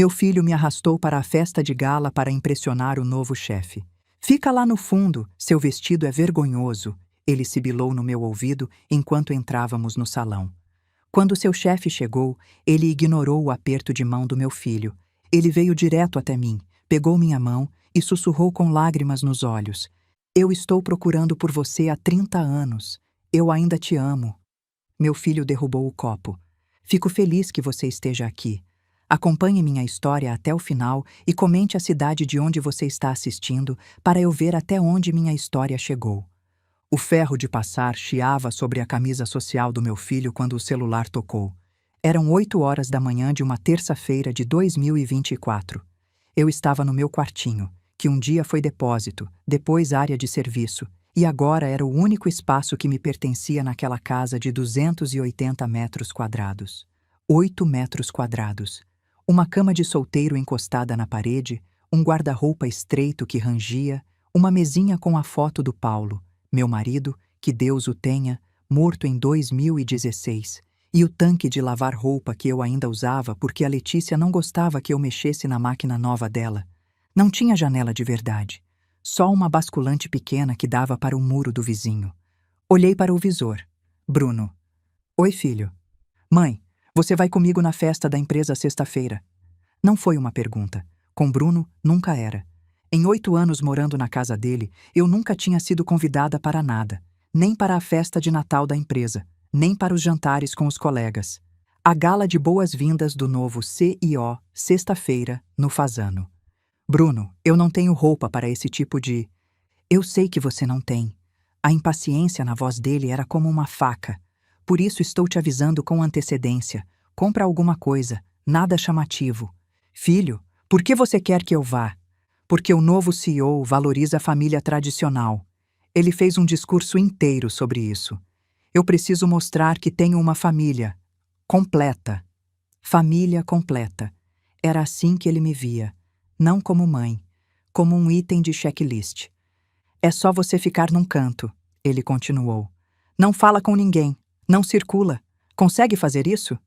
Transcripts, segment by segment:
Meu filho me arrastou para a festa de gala para impressionar o novo chefe. Fica lá no fundo, seu vestido é vergonhoso, ele sibilou no meu ouvido enquanto entrávamos no salão. Quando seu chefe chegou, ele ignorou o aperto de mão do meu filho. Ele veio direto até mim, pegou minha mão e sussurrou com lágrimas nos olhos. Eu estou procurando por você há 30 anos. Eu ainda te amo. Meu filho derrubou o copo. Fico feliz que você esteja aqui. Acompanhe minha história até o final e comente a cidade de onde você está assistindo para eu ver até onde minha história chegou. O ferro de passar chiava sobre a camisa social do meu filho quando o celular tocou. Eram 8 horas da manhã de uma terça-feira de 2024. Eu estava no meu quartinho, que um dia foi depósito, depois área de serviço, e agora era o único espaço que me pertencia naquela casa de 280 metros quadrados. 8 metros quadrados. Uma cama de solteiro encostada na parede, um guarda-roupa estreito que rangia, uma mesinha com a foto do Paulo, meu marido, que Deus o tenha, morto em 2016, e o tanque de lavar roupa que eu ainda usava porque a Letícia não gostava que eu mexesse na máquina nova dela. Não tinha janela de verdade, só uma basculante pequena que dava para o muro do vizinho. Olhei para o visor. Bruno. Oi, filho. Mãe, você vai comigo na festa da empresa sexta-feira? Não foi uma pergunta. Com Bruno, nunca era. Em 8 anos morando na casa dele, eu nunca tinha sido convidada para nada, nem para a festa de Natal da empresa, nem para os jantares com os colegas. A gala de boas-vindas do novo CEO, sexta-feira, no Fasano. Bruno, eu não tenho roupa para esse tipo de... Eu sei que você não tem. A impaciência na voz dele era como uma faca. Por isso estou te avisando com antecedência. Compra alguma coisa, nada chamativo. Filho, por que você quer que eu vá? Porque o novo CEO valoriza a família tradicional. Ele fez um discurso inteiro sobre isso. Eu preciso mostrar que tenho uma família completa. Família completa. Era assim que ele me via. Não como mãe, como um item de checklist. É só você ficar num canto, ele continuou. Não fala com ninguém, não circula. Consegue fazer isso?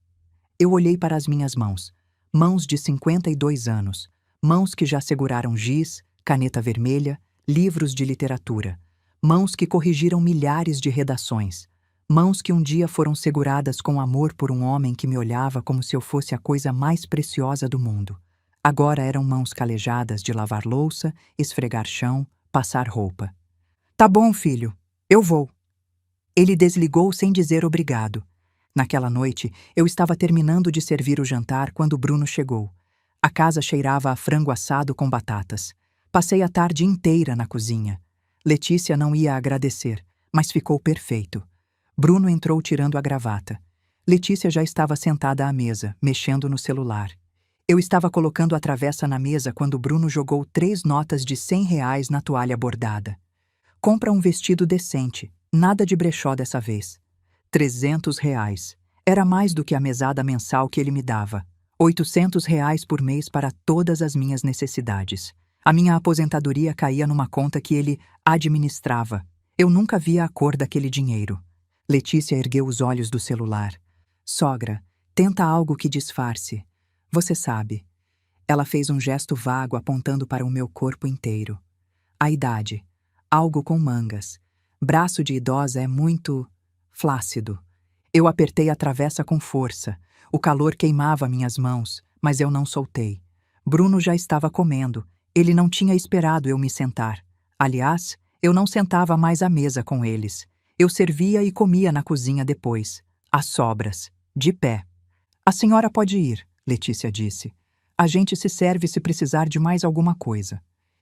Eu olhei para as minhas mãos. Mãos de 52 anos. Mãos que já seguraram giz, caneta vermelha, livros de literatura. Mãos que corrigiram milhares de redações. Mãos que um dia foram seguradas com amor por um homem que me olhava como se eu fosse a coisa mais preciosa do mundo. Agora eram mãos calejadas de lavar louça, esfregar chão, passar roupa. Tá bom, filho, eu vou. Ele desligou sem dizer obrigado. Naquela noite, eu estava terminando de servir o jantar quando Bruno chegou. A casa cheirava a frango assado com batatas. Passei a tarde inteira na cozinha. Letícia não ia agradecer, mas ficou perfeito. Bruno entrou tirando a gravata. Letícia já estava sentada à mesa, mexendo no celular. Eu estava colocando a travessa na mesa quando Bruno jogou 3 notas de R$ 100 na toalha bordada. Compra um vestido decente, nada de brechó dessa vez. R$ 300. Era mais do que a mesada mensal que ele me dava. R$ 800 por mês para todas as minhas necessidades. A minha aposentadoria caía numa conta que ele administrava. Eu nunca via a cor daquele dinheiro. Letícia ergueu os olhos do celular. Sogra, tenta algo que disfarce. Você sabe. Ela fez um gesto vago apontando para o meu corpo inteiro. A idade. Algo com mangas. Braço de idosa é muito... flácido. Eu apertei a travessa com força. O calor queimava minhas mãos, mas eu não soltei. Bruno já estava comendo. Ele não tinha esperado eu me sentar. Aliás, eu não sentava mais à mesa com eles. Eu servia e comia na cozinha depois. Às sobras. De pé. A senhora pode ir, Letícia disse. A gente se serve se precisar de mais alguma coisa.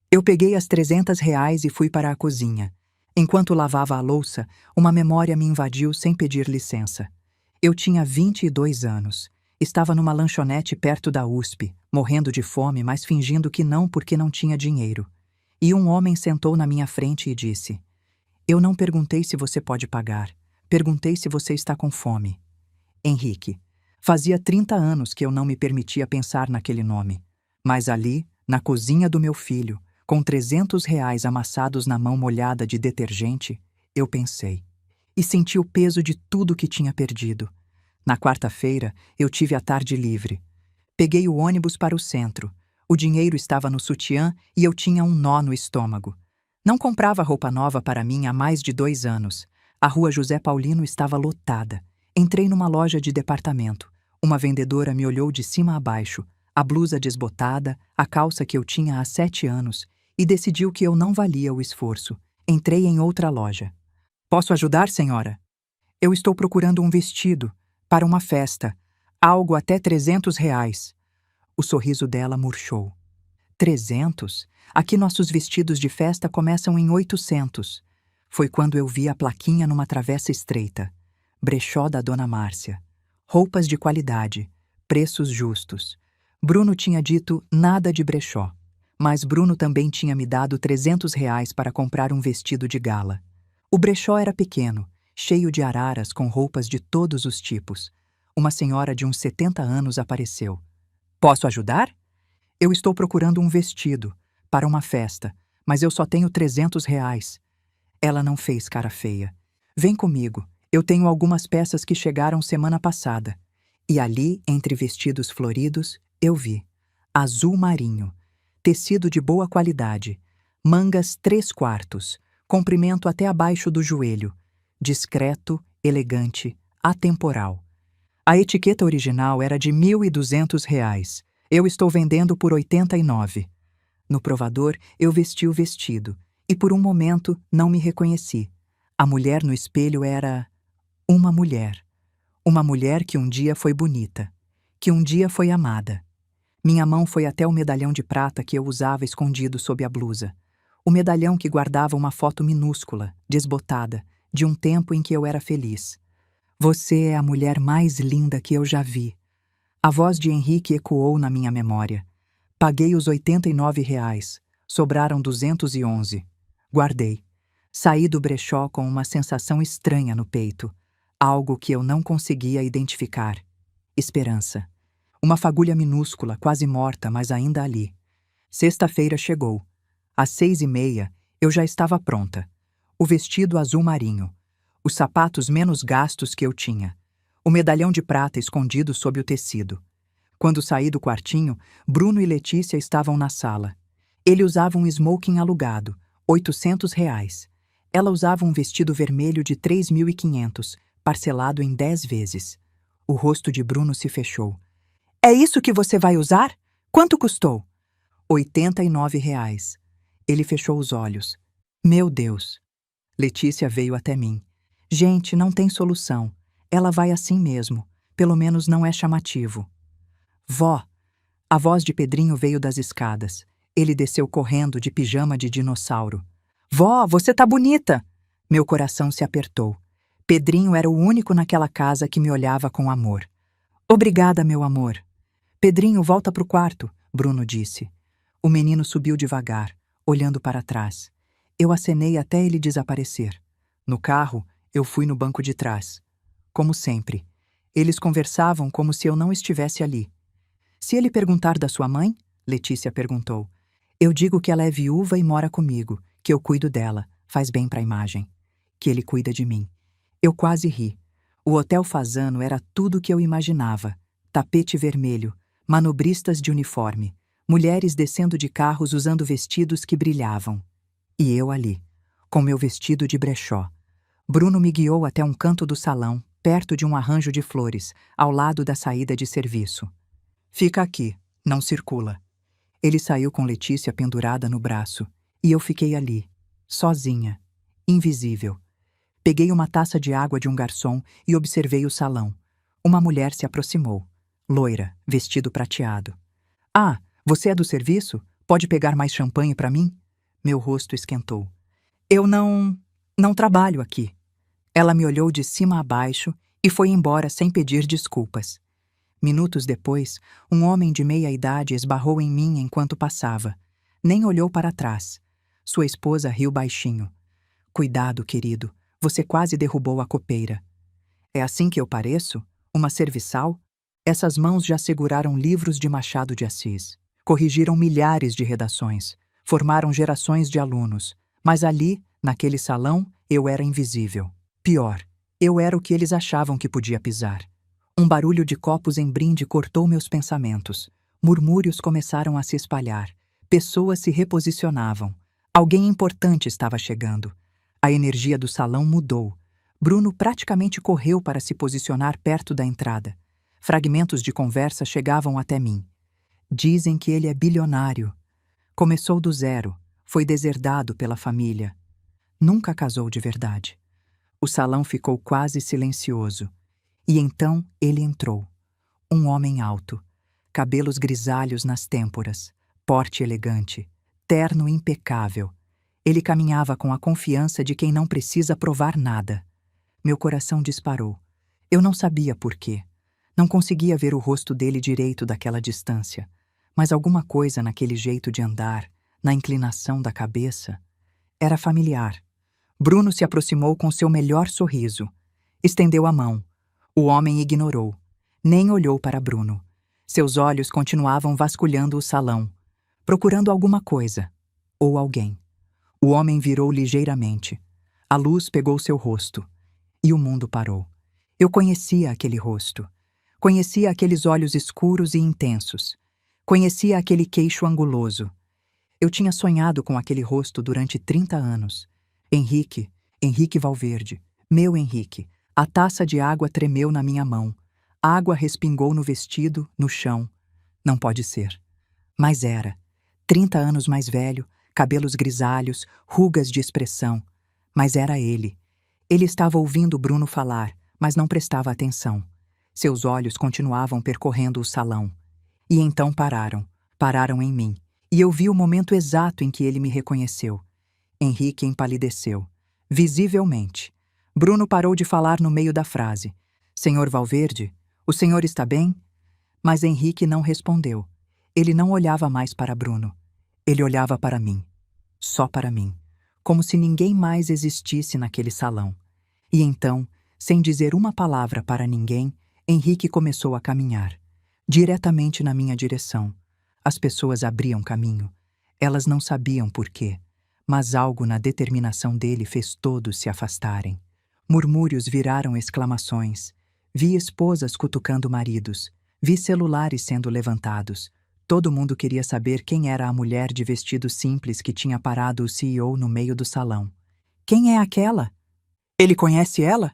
Eu peguei as R$ 300 e fui para a cozinha. Enquanto lavava a louça, uma memória me invadiu sem pedir licença. Eu tinha 22 anos. Estava numa lanchonete perto da USP, morrendo de fome, mas fingindo que não porque não tinha dinheiro. E um homem sentou na minha frente e disse: Eu não perguntei se você pode pagar. Perguntei se você está com fome. Henrique. Fazia 30 anos que eu não me permitia pensar naquele nome. Mas ali, na cozinha do meu filho, com R$ 300 amassados na mão molhada de detergente, eu pensei. E senti o peso de tudo que tinha perdido. Na quarta-feira, eu tive a tarde livre. Peguei o ônibus para o centro. O dinheiro estava no sutiã e eu tinha um nó no estômago. Não comprava roupa nova para mim há mais de 2 anos. A rua José Paulino estava lotada. Entrei numa loja de departamento. Uma vendedora me olhou de cima a baixo, a blusa desbotada, a calça que eu tinha há 7 anos, e decidiu que eu não valia o esforço. Entrei em outra loja. Posso ajudar, senhora? Eu estou procurando um vestido para uma festa. Algo até R$ 300. O sorriso dela murchou. 300? Aqui nossos vestidos de festa começam em 800. Foi quando eu vi a plaquinha numa travessa estreita. Brechó da Dona Márcia. Roupas de qualidade. Preços justos. Bruno tinha dito nada de brechó. Mas Bruno também tinha me dado R$ 300 para comprar um vestido de gala. O brechó era pequeno, cheio de araras com roupas de todos os tipos. Uma senhora de uns 70 anos apareceu. Posso ajudar? Eu estou procurando um vestido para uma festa, mas eu só tenho R$ 300. Ela não fez cara feia. Vem comigo, eu tenho algumas peças que chegaram semana passada. E ali, entre vestidos floridos, eu vi. Azul marinho. Tecido de boa qualidade. Mangas 3/4. Comprimento até abaixo do joelho. Discreto, elegante, atemporal. A etiqueta original era de R$ 1.200. Eu estou vendendo por 89. No provador, eu vesti o vestido, e por um momento não me reconheci. A mulher no espelho era uma mulher. Uma mulher que um dia foi bonita, que um dia foi amada. Minha mão foi até o medalhão de prata que eu usava escondido sob a blusa. O medalhão que guardava uma foto minúscula, desbotada, de um tempo em que eu era feliz. Você é a mulher mais linda que eu já vi. A voz de Henrique ecoou na minha memória. Paguei os R$ 89. Sobraram 211. Guardei. Saí do brechó com uma sensação estranha no peito. Algo que eu não conseguia identificar. Esperança. Uma fagulha minúscula, quase morta, mas ainda ali. Sexta-feira chegou. Às 6h30, eu já estava pronta. O vestido azul marinho. Os sapatos menos gastos que eu tinha. O medalhão de prata escondido sob o tecido. Quando saí do quartinho, Bruno e Letícia estavam na sala. Ele usava um smoking alugado, R$ 800. Ela usava um vestido vermelho de 3.500, parcelado em 10 vezes. O rosto de Bruno se fechou. É isso que você vai usar? Quanto custou? R$ 89. Ele fechou os olhos. Meu Deus! Letícia veio até mim. Gente, não tem solução. Ela vai assim mesmo. Pelo menos não é chamativo. Vó! A voz de Pedrinho veio das escadas. Ele desceu correndo de pijama de dinossauro. Vó, você tá bonita! Meu coração se apertou. Pedrinho era o único naquela casa que me olhava com amor. Obrigada, meu amor. Pedrinho, volta pro quarto, Bruno disse. O menino subiu devagar, olhando para trás. Eu acenei até ele desaparecer. No carro, eu fui no banco de trás. Como sempre. Eles conversavam como se eu não estivesse ali. Se ele perguntar da sua mãe, Letícia perguntou. Eu digo que ela é viúva e mora comigo, que eu cuido dela, faz bem para a imagem. Que ele cuida de mim. Eu quase ri. O Hotel Fasano era tudo o que eu imaginava. Tapete vermelho, manobristas de uniforme, mulheres descendo de carros usando vestidos que brilhavam. E eu ali, com meu vestido de brechó. Bruno me guiou até um canto do salão, perto de um arranjo de flores, ao lado da saída de serviço. Fica aqui, não circula. Ele saiu com Letícia pendurada no braço, e eu fiquei ali, sozinha, invisível. Peguei uma taça de água de um garçom e observei o salão. Uma mulher se aproximou, loira, vestido prateado. Ah, você é do serviço? Pode pegar mais champanhe para mim? Meu rosto esquentou. Eu não trabalho aqui. Ela me olhou de cima a baixo e foi embora sem pedir desculpas. Minutos depois, um homem de meia idade esbarrou em mim enquanto passava. Nem olhou para trás. Sua esposa riu baixinho. Cuidado, querido, você quase derrubou a copeira. É assim que eu pareço? Uma serviçal? Essas mãos já seguraram livros de Machado de Assis. Corrigiram milhares de redações. Formaram gerações de alunos. Mas ali, naquele salão, eu era invisível. Pior, eu era o que eles achavam que podia pisar. Um barulho de copos em brinde cortou meus pensamentos. Murmúrios começaram a se espalhar. Pessoas se reposicionavam. Alguém importante estava chegando. A energia do salão mudou. Bruno praticamente correu para se posicionar perto da entrada. Fragmentos de conversa chegavam até mim. Dizem que ele é bilionário. Começou do zero. Foi deserdado pela família. Nunca casou de verdade. O salão ficou quase silencioso. E então ele entrou. Um homem alto. Cabelos grisalhos nas têmporas. Porte elegante. Terno impecável. Ele caminhava com a confiança de quem não precisa provar nada. Meu coração disparou. Eu não sabia por quê. Não conseguia ver o rosto dele direito daquela distância. Mas alguma coisa naquele jeito de andar, na inclinação da cabeça, era familiar. Bruno se aproximou com seu melhor sorriso. Estendeu a mão. O homem ignorou. Nem olhou para Bruno. Seus olhos continuavam vasculhando o salão, procurando alguma coisa, ou alguém. O homem virou ligeiramente. A luz pegou seu rosto. E o mundo parou. Eu conhecia aquele rosto. Conhecia aqueles olhos escuros e intensos. Conhecia aquele queixo anguloso. Eu tinha sonhado com aquele rosto durante 30 anos. Henrique Valverde, meu Henrique. A taça de água tremeu na minha mão. A água respingou no vestido, no chão. Não pode ser. Mas era. 30 anos mais velho, cabelos grisalhos, rugas de expressão. Mas era ele. Ele estava ouvindo Bruno falar, mas não prestava atenção. Seus olhos continuavam percorrendo o salão. E então pararam. Pararam em mim. E eu vi o momento exato em que ele me reconheceu. Henrique empalideceu. Visivelmente. Bruno parou de falar no meio da frase. Senhor Valverde, o senhor está bem? Mas Henrique não respondeu. Ele não olhava mais para Bruno. Ele olhava para mim. Só para mim. Como se ninguém mais existisse naquele salão. E então, sem dizer uma palavra para ninguém, Henrique começou a caminhar. Diretamente na minha direção. As pessoas abriam caminho. Elas não sabiam por quê, mas algo na determinação dele fez todos se afastarem. Murmúrios viraram exclamações. Vi esposas cutucando maridos. Vi celulares sendo levantados. Todo mundo queria saber quem era a mulher de vestido simples que tinha parado o CEO no meio do salão. Quem é aquela? Ele conhece ela?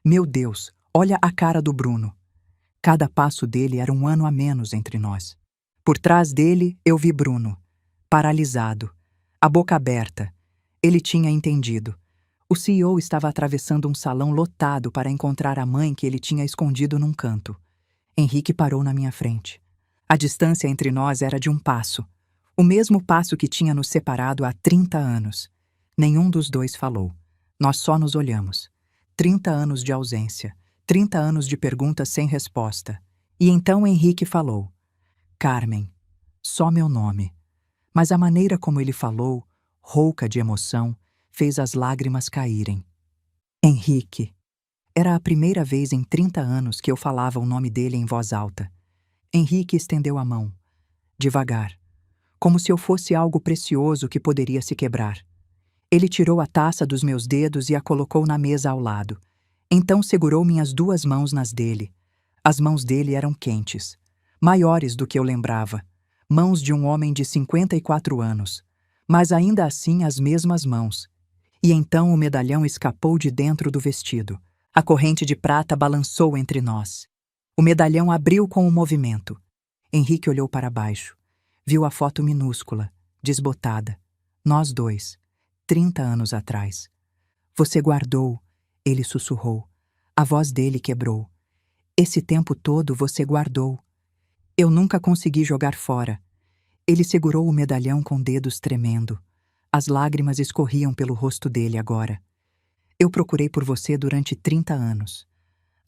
Meu Deus, olha a cara do Bruno. Cada passo dele era um ano a menos entre nós. Por trás dele, eu vi Bruno, paralisado, a boca aberta. Ele tinha entendido. O CEO estava atravessando um salão lotado para encontrar a mãe que ele tinha escondido num canto. Henrique parou na minha frente. A distância entre nós era de um passo, o mesmo passo que tinha nos separado há 30 anos. Nenhum dos dois falou. Nós só nos olhamos. 30 anos de ausência, 30 anos de perguntas sem resposta. E então Henrique falou. Carmen, só meu nome. Mas a maneira como ele falou, rouca de emoção, fez as lágrimas caírem. Henrique. Era a primeira vez em 30 anos que eu falava o nome dele em voz alta. Henrique estendeu a mão. Devagar. Como se eu fosse algo precioso que poderia se quebrar. Ele tirou a taça dos meus dedos e a colocou na mesa ao lado. Então segurou minhas 2 mãos nas dele. As mãos dele eram quentes. Maiores do que eu lembrava. Mãos de um homem de 54 anos. Mas ainda assim as mesmas mãos. E então o medalhão escapou de dentro do vestido. A corrente de prata balançou entre nós. O medalhão abriu com o movimento. Henrique olhou para baixo. Viu a foto minúscula, desbotada. Nós dois, 30 anos atrás. Você guardou, ele sussurrou. A voz dele quebrou. Esse tempo todo você guardou. Eu nunca consegui jogar fora. Ele segurou o medalhão com dedos tremendo. As lágrimas escorriam pelo rosto dele agora. Eu procurei por você durante 30 anos.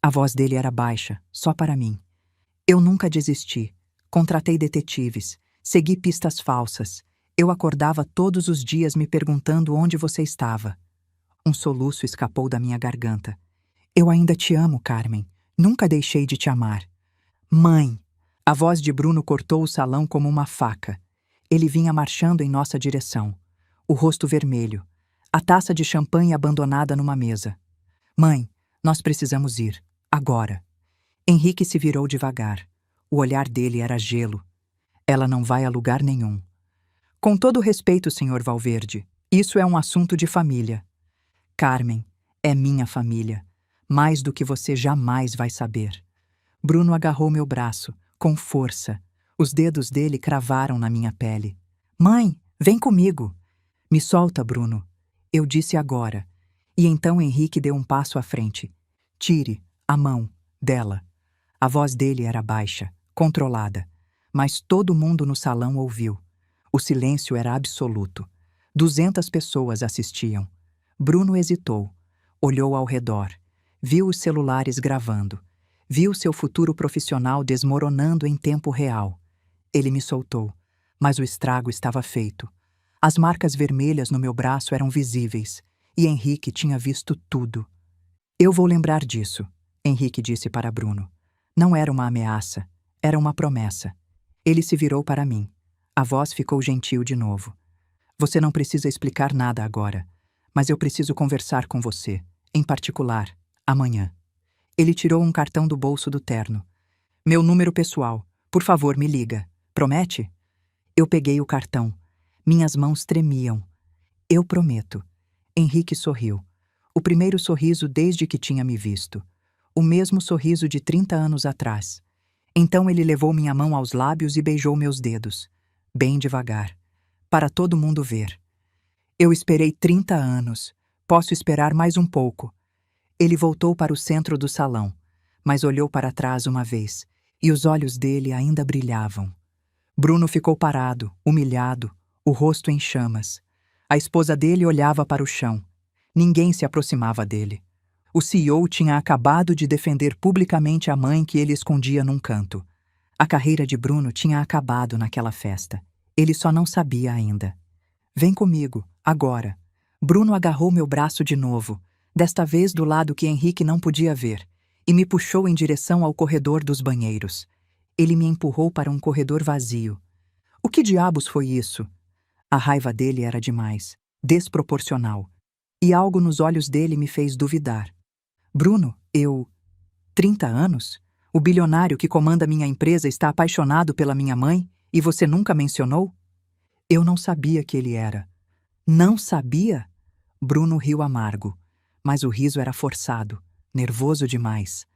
A voz dele era baixa, só para mim. Eu nunca desisti. Contratei detetives. Segui pistas falsas. Eu acordava todos os dias me perguntando onde você estava. Um soluço escapou da minha garganta. Eu ainda te amo, Carmen. Nunca deixei de te amar. Mãe! A voz de Bruno cortou o salão como uma faca. Ele vinha marchando em nossa direção. O rosto vermelho. A taça de champanhe abandonada numa mesa. Mãe, nós precisamos ir. Agora. Henrique se virou devagar. O olhar dele era gelo. Ela não vai a lugar nenhum. Com todo respeito, Sr. Valverde, isso é um assunto de família. Carmen é minha família, mais do que você jamais vai saber. Bruno agarrou meu braço, com força. Os dedos dele cravaram na minha pele. Mãe, vem comigo. Me solta, Bruno. Eu disse agora. E então Henrique deu um passo à frente. Tire a mão dela. A voz dele era baixa, controlada. Mas todo mundo no salão ouviu. O silêncio era absoluto. 200 pessoas assistiam. Bruno hesitou. Olhou ao redor. Viu os celulares gravando. Viu seu futuro profissional desmoronando em tempo real. Ele me soltou, mas o estrago estava feito. As marcas vermelhas no meu braço eram visíveis, e Henrique tinha visto tudo. Eu vou lembrar disso, Henrique disse para Bruno. Não era uma ameaça, era uma promessa. Ele se virou para mim. A voz ficou gentil de novo. Você não precisa explicar nada agora, mas eu preciso conversar com você, em particular, amanhã. Ele tirou um cartão do bolso do terno. Meu número pessoal, por favor, me liga. Promete? Eu peguei o cartão. Minhas mãos tremiam. Eu prometo. Henrique sorriu. O primeiro sorriso desde que tinha me visto. O mesmo sorriso de 30 anos atrás. Então ele levou minha mão aos lábios e beijou meus dedos. Bem devagar. Para todo mundo ver. Eu esperei 30 anos. Posso esperar mais um pouco. Ele voltou para o centro do salão, mas olhou para trás uma vez, e os olhos dele ainda brilhavam. Bruno ficou parado, humilhado, o rosto em chamas. A esposa dele olhava para o chão. Ninguém se aproximava dele. O CEO tinha acabado de defender publicamente a mãe que ele escondia num canto. A carreira de Bruno tinha acabado naquela festa. Ele só não sabia ainda. Vem comigo, agora. Bruno agarrou meu braço de novo, desta vez do lado que Henrique não podia ver, e me puxou em direção ao corredor dos banheiros. Ele me empurrou para um corredor vazio. O que diabos foi isso? A raiva dele era demais, desproporcional, e algo nos olhos dele me fez duvidar. Bruno, 30 anos? O bilionário que comanda minha empresa está apaixonado pela minha mãe e você nunca mencionou? Eu não sabia que ele era. Não sabia? Bruno riu amargo. Mas o riso era forçado, nervoso demais.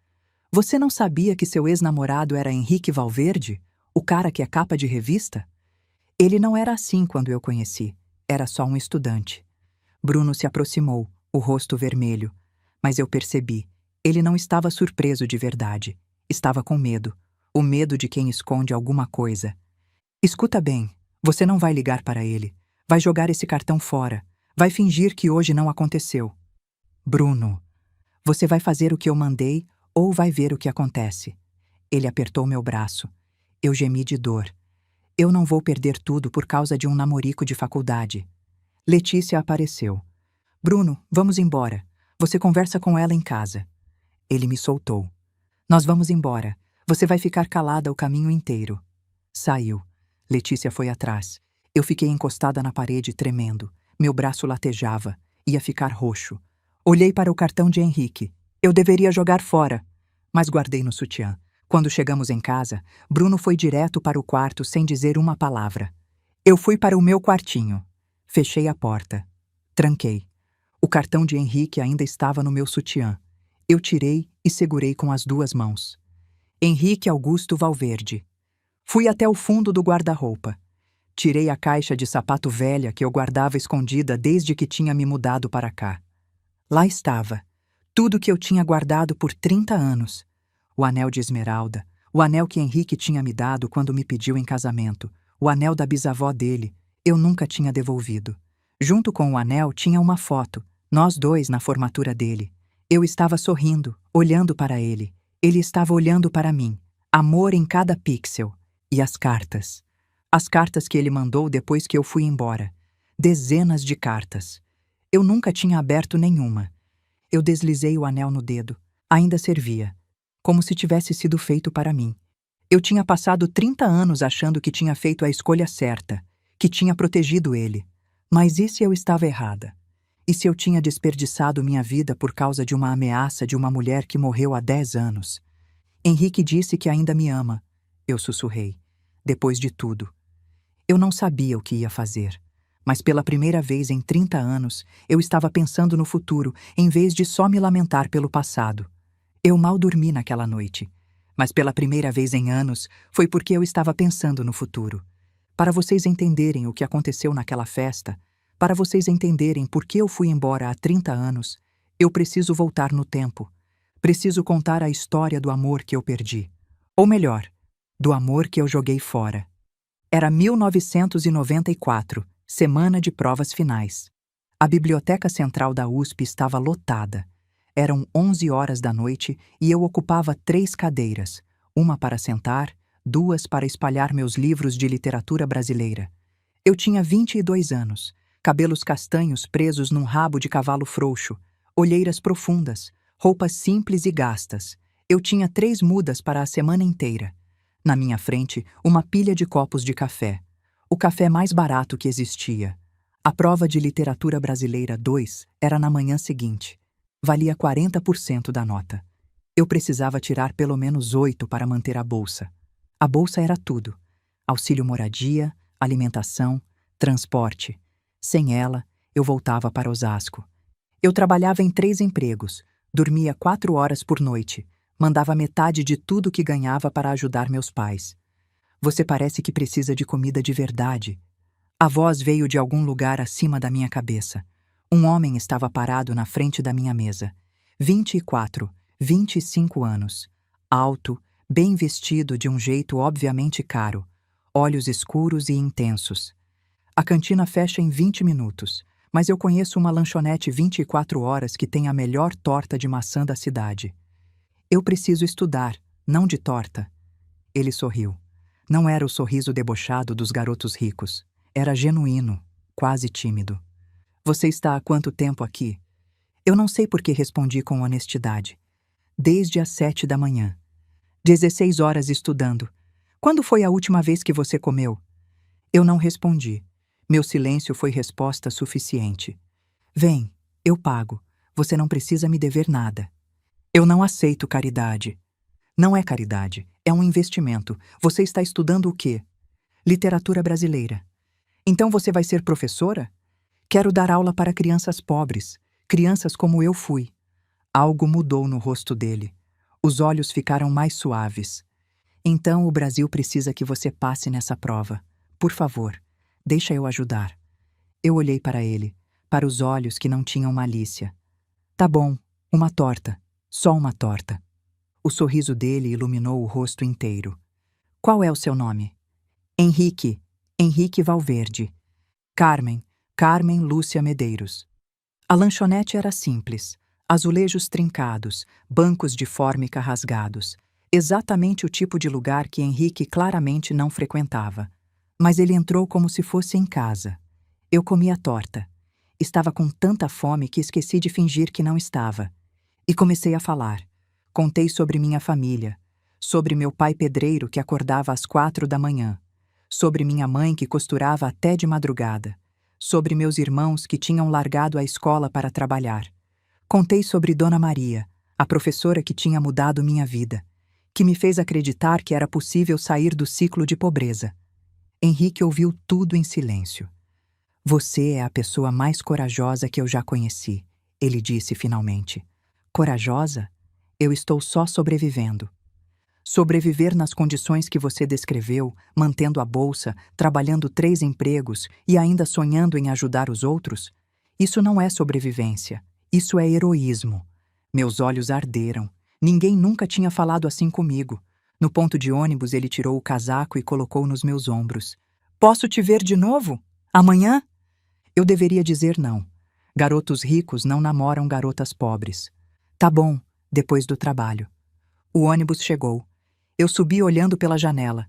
Você não sabia que seu ex-namorado era Henrique Valverde, o cara que é capa de revista? Ele não era assim quando eu conheci, era só um estudante. Bruno se aproximou, o rosto vermelho, mas eu percebi, ele não estava surpreso de verdade, estava com medo, o medo de quem esconde alguma coisa. Escuta bem, você não vai ligar para ele, vai jogar esse cartão fora, vai fingir que hoje não aconteceu. Bruno, você vai fazer o que eu mandei ou vai ver o que acontece. Ele apertou meu braço. Eu gemi de dor. Eu não vou perder tudo por causa de um namorico de faculdade. Letícia apareceu. Bruno, vamos embora. Você conversa com ela em casa. Ele me soltou. Nós vamos embora. Você vai ficar calada o caminho inteiro. Saiu. Letícia foi atrás. Eu fiquei encostada na parede, tremendo. Meu braço latejava. Ia ficar roxo. Olhei para o cartão de Henrique. Eu deveria jogar fora, mas guardei no sutiã. Quando chegamos em casa, Bruno foi direto para o quarto sem dizer uma palavra. Eu fui para o meu quartinho. Fechei a porta. Tranquei. O cartão de Henrique ainda estava no meu sutiã. Eu tirei e segurei com as duas mãos. Henrique Augusto Valverde. Fui até o fundo do guarda-roupa. Tirei a caixa de sapato velha que eu guardava escondida desde que tinha me mudado para cá. Lá estava, tudo que eu tinha guardado por 30 anos. O anel de esmeralda, o anel que Henrique tinha me dado quando me pediu em casamento, o anel da bisavó dele, eu nunca tinha devolvido. Junto com o anel tinha uma foto, nós dois na formatura dele. Eu estava sorrindo, olhando para ele. Ele estava olhando para mim. Amor em cada pixel. E as cartas. As cartas que ele mandou depois que eu fui embora. Dezenas de cartas. Eu nunca tinha aberto nenhuma. Eu deslizei o anel no dedo. Ainda servia. Como se tivesse sido feito para mim. Eu tinha passado 30 anos achando que tinha feito a escolha certa, que tinha protegido ele. Mas e se eu estava errada? E se eu tinha desperdiçado minha vida por causa de uma ameaça de uma mulher que morreu há 10 anos? Henrique disse que ainda me ama. Eu sussurrei. depois de tudo. Eu não sabia o que ia fazer, mas pela primeira vez em 30 anos, eu estava pensando no futuro, em vez de só me lamentar pelo passado. Eu mal dormi naquela noite, mas pela primeira vez em anos, foi porque eu estava pensando no futuro. Para vocês entenderem o que aconteceu naquela festa, para vocês entenderem por que eu fui embora há 30 anos, eu preciso voltar no tempo. Preciso contar a história do amor que eu perdi. Ou melhor, do amor que eu joguei fora. Era 1994, semana de provas finais. A biblioteca central da USP estava lotada. Eram 11 horas da noite e eu ocupava 3 cadeiras, uma para sentar, 2 para espalhar meus livros de literatura brasileira. Eu tinha 22 anos, cabelos castanhos presos num rabo de cavalo frouxo, olheiras profundas, roupas simples e gastas. Eu tinha 3 mudas para a semana inteira. Na minha frente, uma pilha de copos de café. O café mais barato que existia. A prova de literatura brasileira 2 era na manhã seguinte. Valia 40% da nota. Eu precisava tirar pelo menos 8 para manter a bolsa. A bolsa era tudo. Auxílio moradia, alimentação, transporte. Sem ela, eu voltava para Osasco. Eu trabalhava em 3 empregos, dormia 4 horas por noite, mandava metade de tudo que ganhava para ajudar meus pais. Você parece que precisa de comida de verdade. A voz veio de algum lugar acima da minha cabeça. Um homem estava parado na frente da minha mesa. 24, 25 anos. Alto, bem vestido de um jeito obviamente caro. Olhos escuros e intensos. A cantina fecha em 20 minutos, mas eu conheço uma lanchonete 24 horas que tem a melhor torta de maçã da cidade. Eu preciso estudar, não de torta. Ele sorriu. Não era o sorriso debochado dos garotos ricos. Era genuíno, quase tímido. Você está há quanto tempo aqui? Eu não sei por que respondi com honestidade. Desde as 7 da manhã. 16 horas estudando. Quando foi a última vez que você comeu? Eu não respondi. Meu silêncio foi resposta suficiente. Vem, eu pago. Você não precisa me dever nada. Eu não aceito caridade. Não é caridade, é um investimento. Você está estudando o quê? Literatura brasileira. Então você vai ser professora? Quero dar aula para crianças pobres, crianças como eu fui. Algo mudou no rosto dele. Os olhos ficaram mais suaves. Então o Brasil precisa que você passe nessa prova. Por favor, deixa eu ajudar. Eu olhei para ele, para os olhos que não tinham malícia. Tá bom, uma torta. Só uma torta. O sorriso dele iluminou o rosto inteiro. Qual é o seu nome? Henrique. Henrique Valverde. Carmen. Carmen Lúcia Medeiros. A lanchonete era simples. Azulejos trincados, bancos de fórmica rasgados. Exatamente o tipo de lugar que Henrique claramente não frequentava. Mas ele entrou como se fosse em casa. Eu comi a torta. Estava com tanta fome que esqueci de fingir que não estava. E comecei a falar. Contei sobre minha família, sobre meu pai pedreiro que acordava às 4 da manhã, sobre minha mãe que costurava até de madrugada, sobre meus irmãos que tinham largado a escola para trabalhar. Contei sobre Dona Maria, a professora que tinha mudado minha vida, que me fez acreditar que era possível sair do ciclo de pobreza. Henrique ouviu tudo em silêncio. Você é a pessoa mais corajosa que eu já conheci, ele disse finalmente. Corajosa? Eu estou só sobrevivendo. Sobreviver nas condições que você descreveu, mantendo a bolsa, trabalhando 3 empregos e ainda sonhando em ajudar os outros? Isso não é sobrevivência. Isso é heroísmo. Meus olhos arderam. Ninguém nunca tinha falado assim comigo. No ponto de ônibus, ele tirou o casaco e colocou nos meus ombros. Posso te ver de novo? Amanhã? Eu deveria dizer não. Garotos ricos não namoram garotas pobres. Tá bom, depois do trabalho. O ônibus chegou. Eu subi olhando pela janela.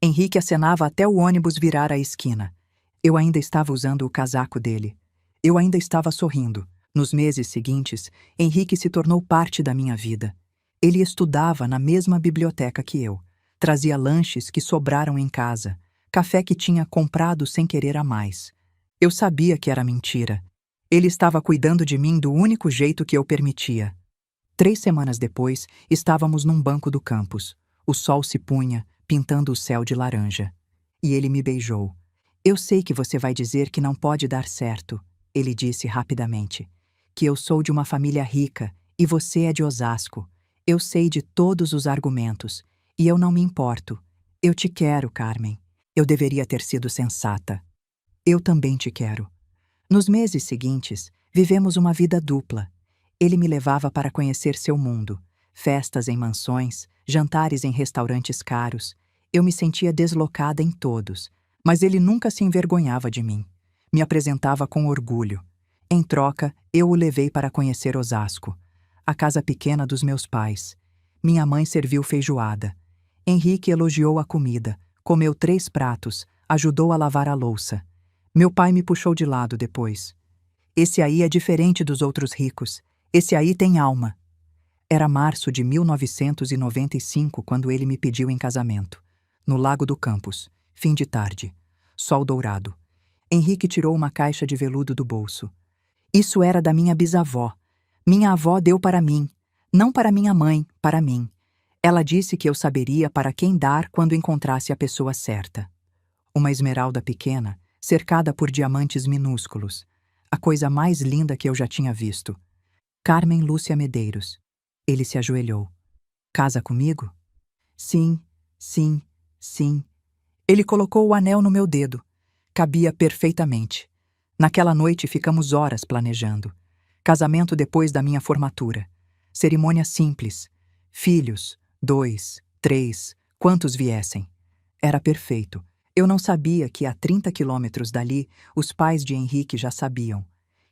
Henrique acenava até o ônibus virar a esquina. Eu ainda estava usando o casaco dele. Eu ainda estava sorrindo. Nos meses seguintes, Henrique se tornou parte da minha vida. Ele estudava na mesma biblioteca que eu. Trazia lanches que sobraram em casa, café que tinha comprado sem querer a mais. Eu sabia que era mentira. Ele estava cuidando de mim do único jeito que eu permitia. 3 semanas depois, estávamos num banco do campus. O sol se punha, pintando o céu de laranja. E ele me beijou. Eu sei que você vai dizer que não pode dar certo, ele disse rapidamente. Que eu sou de uma família rica e você é de Osasco. Eu sei de todos os argumentos. E eu não me importo. Eu te quero, Carmen. Eu deveria ter sido sensata. Eu também te quero. Nos meses seguintes, vivemos uma vida dupla. Ele me levava para conhecer seu mundo. Festas em mansões, jantares em restaurantes caros. Eu me sentia deslocada em todos, mas ele nunca se envergonhava de mim. Me apresentava com orgulho. Em troca, eu o levei para conhecer Osasco, a casa pequena dos meus pais. Minha mãe serviu feijoada. Henrique elogiou a comida, comeu 3 pratos, ajudou a lavar a louça. Meu pai me puxou de lado depois. Esse aí é diferente dos outros ricos. Esse aí tem alma. Era março de 1995 quando ele me pediu em casamento. No Lago do Campos, fim de tarde. Sol dourado. Henrique tirou uma caixa de veludo do bolso. Isso era da minha bisavó. Minha avó deu para mim. Não para minha mãe, para mim. Ela disse que eu saberia para quem dar quando encontrasse a pessoa certa. Uma esmeralda pequena, cercada por diamantes minúsculos. A coisa mais linda que eu já tinha visto. Carmen Lúcia Medeiros. Ele se ajoelhou. Casa comigo? Sim, sim, sim. Ele colocou o anel no meu dedo. Cabia perfeitamente. Naquela noite ficamos horas planejando. Casamento depois da minha formatura. Cerimônia simples. Filhos, 2, 3, quantos viessem. Era perfeito. Eu não sabia que a 30 quilômetros dali os pais de Henrique já sabiam.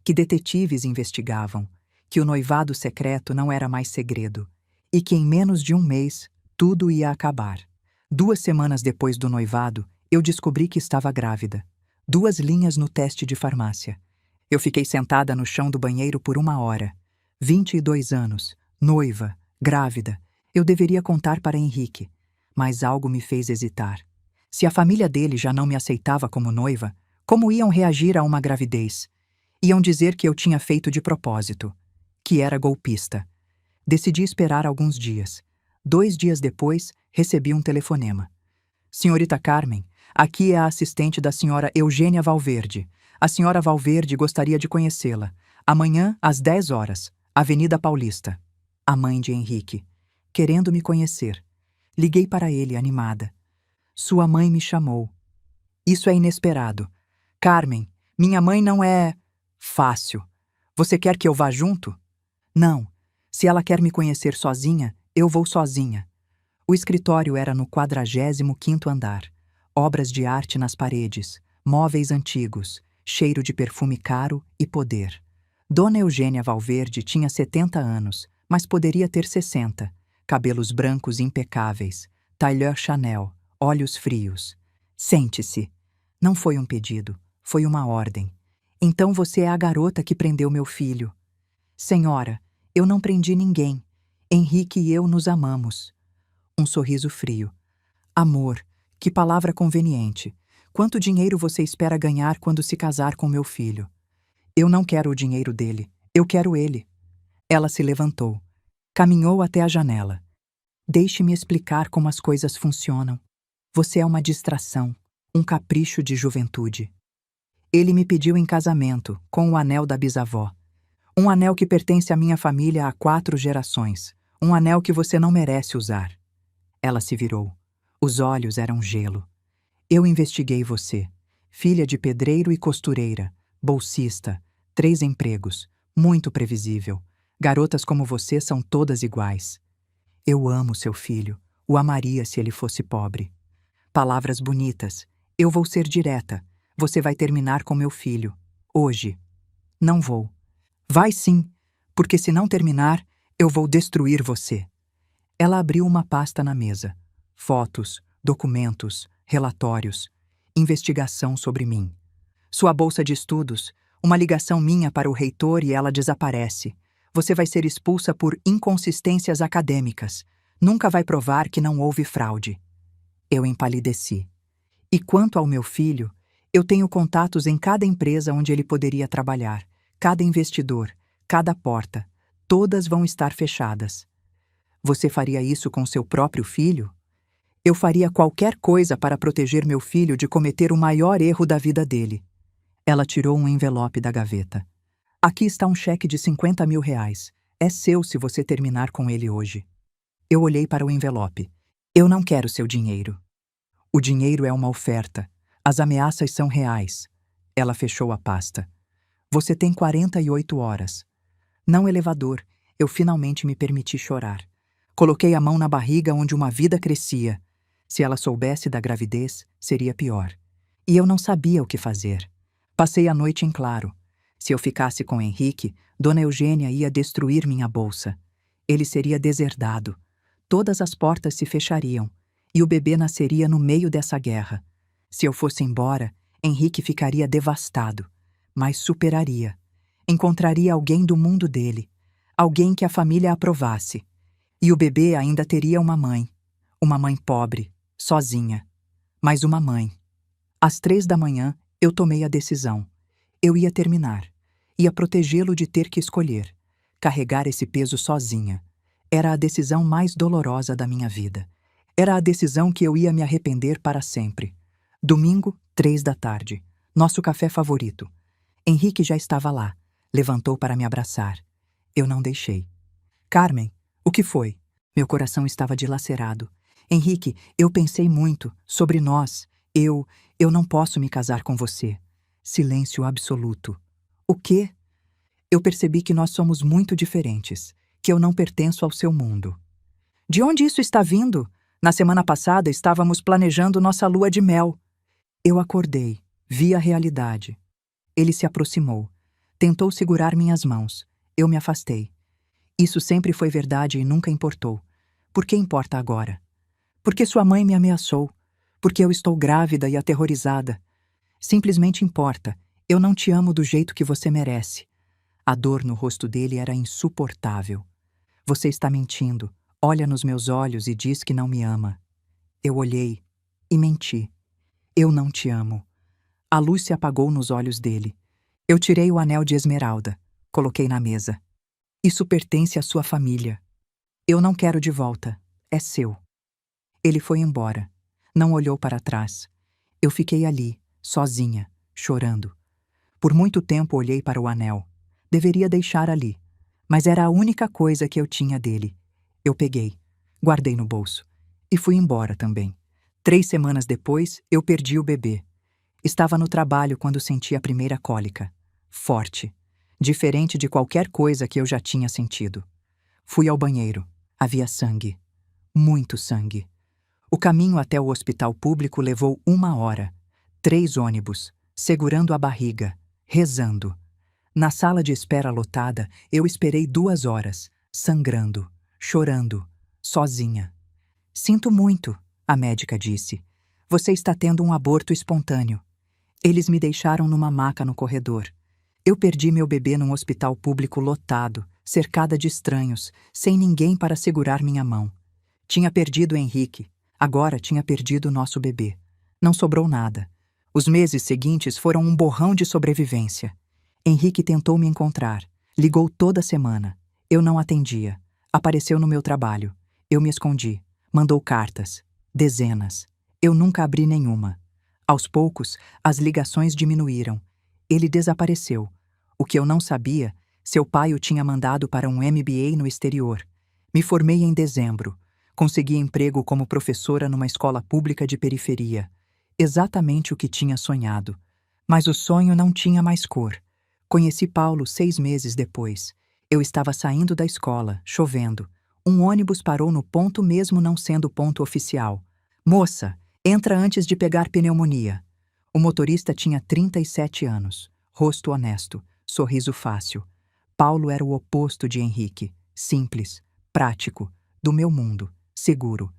Que detetives investigavam. Que o noivado secreto não era mais segredo. E que em menos de um mês tudo ia acabar. 2 semanas depois do noivado, eu descobri que estava grávida. 2 linhas no teste de farmácia. Eu fiquei sentada no chão do banheiro por 1 hora. 22 anos, noiva, grávida. Eu deveria contar para Henrique, mas algo me fez hesitar. Se a família dele já não me aceitava como noiva, como iam reagir a uma gravidez? Iam dizer que eu tinha feito de propósito, que era golpista. Decidi esperar alguns dias. 2 dias depois, recebi um telefonema. Senhorita Carmen, aqui é a assistente da senhora Eugênia Valverde. A senhora Valverde gostaria de conhecê-la. Amanhã, às 10 horas, Avenida Paulista. A mãe de Henrique, querendo me conhecer. Liguei para ele, animada. Sua mãe me chamou. Isso é inesperado. Carmen, minha mãe não é... fácil. Você quer que eu vá junto? Não. Se ela quer me conhecer sozinha, eu vou sozinha. O escritório era no 45º andar. Obras de arte nas paredes, móveis antigos, cheiro de perfume caro e poder. Dona Eugênia Valverde tinha 70 anos, mas poderia ter 60. Cabelos brancos impecáveis, tailleur Chanel, olhos frios. Sente-se. Não foi um pedido, foi uma ordem. Então você é a garota que prendeu meu filho. Senhora, eu não prendi ninguém. Henrique e eu nos amamos. Um sorriso frio. Amor, que palavra conveniente. Quanto dinheiro você espera ganhar quando se casar com meu filho? Eu não quero o dinheiro dele, eu quero ele. Ela se levantou. Caminhou até a janela. Deixe-me explicar como as coisas funcionam. Você é uma distração, um capricho de juventude. Ele me pediu em casamento, com o anel da bisavó. Um anel que pertence à minha família há 4 gerações. Um anel que você não merece usar. Ela se virou. Os olhos eram gelo. Eu investiguei você. Filha de pedreiro e costureira, bolsista, 3 empregos, muito previsível. Garotas como você são todas iguais. Eu amo seu filho. O amaria se ele fosse pobre. Palavras bonitas. Eu vou ser direta. Você vai terminar com meu filho. Hoje. Não vou. Vai sim, porque se não terminar, eu vou destruir você. Ela abriu uma pasta na mesa. Fotos, documentos, relatórios, investigação sobre mim. Sua bolsa de estudos, uma ligação minha para o reitor e ela desaparece. Você vai ser expulsa por inconsistências acadêmicas. Nunca vai provar que não houve fraude. Eu empalideci. E quanto ao meu filho, eu tenho contatos em cada empresa onde ele poderia trabalhar, cada investidor, cada porta. Todas vão estar fechadas. Você faria isso com seu próprio filho? Eu faria qualquer coisa para proteger meu filho de cometer o maior erro da vida dele. Ela tirou um envelope da gaveta. Aqui está um cheque de 50 mil reais. É seu se você terminar com ele hoje. Eu olhei para o envelope. Eu não quero seu dinheiro. O dinheiro é uma oferta. As ameaças são reais. Ela fechou a pasta. Você tem 48 horas. Não elevador. Eu finalmente me permiti chorar. Coloquei a mão na barriga onde uma vida crescia. Se ela soubesse da gravidez, seria pior. E eu não sabia o que fazer. Passei a noite em claro. Se eu ficasse com Henrique, Dona Eugênia ia destruir minha bolsa. Ele seria deserdado. Todas as portas se fechariam, e o bebê nasceria no meio dessa guerra. Se eu fosse embora, Henrique ficaria devastado, mas superaria. Encontraria alguém do mundo dele, alguém que a família aprovasse. E o bebê ainda teria uma mãe pobre, sozinha, mas uma mãe. Às 3 da manhã, eu tomei a decisão. Eu ia terminar. Ia protegê-lo de ter que escolher. Carregar esse peso sozinha. Era a decisão mais dolorosa da minha vida. Era a decisão que eu ia me arrepender para sempre. Domingo, 3 da tarde. Nosso café favorito. Henrique já estava lá. Levantou para me abraçar. Eu não deixei. Carmen, o que foi? Meu coração estava dilacerado. Henrique, eu pensei muito sobre nós. Eu não posso me casar com você. Silêncio absoluto. O quê? Eu percebi que nós somos muito diferentes, que eu não pertenço ao seu mundo. De onde isso está vindo? Na semana passada estávamos planejando nossa lua de mel. Eu acordei, vi a realidade. Ele se aproximou. Tentou segurar minhas mãos. Eu me afastei. Isso sempre foi verdade e nunca importou. Por que importa agora? Porque sua mãe me ameaçou. Porque eu estou grávida e aterrorizada. Simplesmente importa. Eu não te amo do jeito que você merece. A dor no rosto dele era insuportável. Você está mentindo. Olha nos meus olhos e diz que não me ama. Eu olhei e menti. Eu não te amo. A luz se apagou nos olhos dele. Eu tirei o anel de esmeralda. Coloquei na mesa. Isso pertence à sua família. Eu não quero de volta. É seu. Ele foi embora. Não olhou para trás. Eu fiquei ali, sozinha, chorando. Por muito tempo olhei para o anel. Deveria deixar ali. Mas era a única coisa que eu tinha dele. Eu peguei, guardei no bolso. E fui embora também. 3 semanas depois, eu perdi o bebê. Estava no trabalho quando senti a primeira cólica. Forte. Diferente de qualquer coisa que eu já tinha sentido. Fui ao banheiro. Havia sangue. Muito sangue. O caminho até o hospital público levou 1 hora. 3 ônibus, segurando a barriga, rezando. Na sala de espera lotada, eu esperei 2 horas, sangrando, chorando, sozinha. Sinto muito, a médica disse. Você está tendo um aborto espontâneo. Eles me deixaram numa maca no corredor. Eu perdi meu bebê num hospital público lotado, cercada de estranhos, sem ninguém para segurar minha mão. Tinha perdido Henrique, agora tinha perdido nosso bebê. Não sobrou nada. Os meses seguintes foram um borrão de sobrevivência. Henrique tentou me encontrar. Ligou toda semana. Eu não atendia. Apareceu no meu trabalho. Eu me escondi. Mandou cartas. Dezenas. Eu nunca abri nenhuma. Aos poucos, as ligações diminuíram. Ele desapareceu. O que eu não sabia, seu pai o tinha mandado para um MBA no exterior. Me formei em dezembro. Consegui emprego como professora numa escola pública de periferia. Exatamente o que tinha sonhado. Mas o sonho não tinha mais cor. Conheci Paulo 6 meses depois. Eu estava saindo da escola, chovendo. Um ônibus parou no ponto mesmo não sendo ponto oficial. Moça, entra antes de pegar pneumonia. O motorista tinha 37 anos. Rosto honesto, sorriso fácil. Paulo era o oposto de Henrique. Simples, prático, do meu mundo, seguro.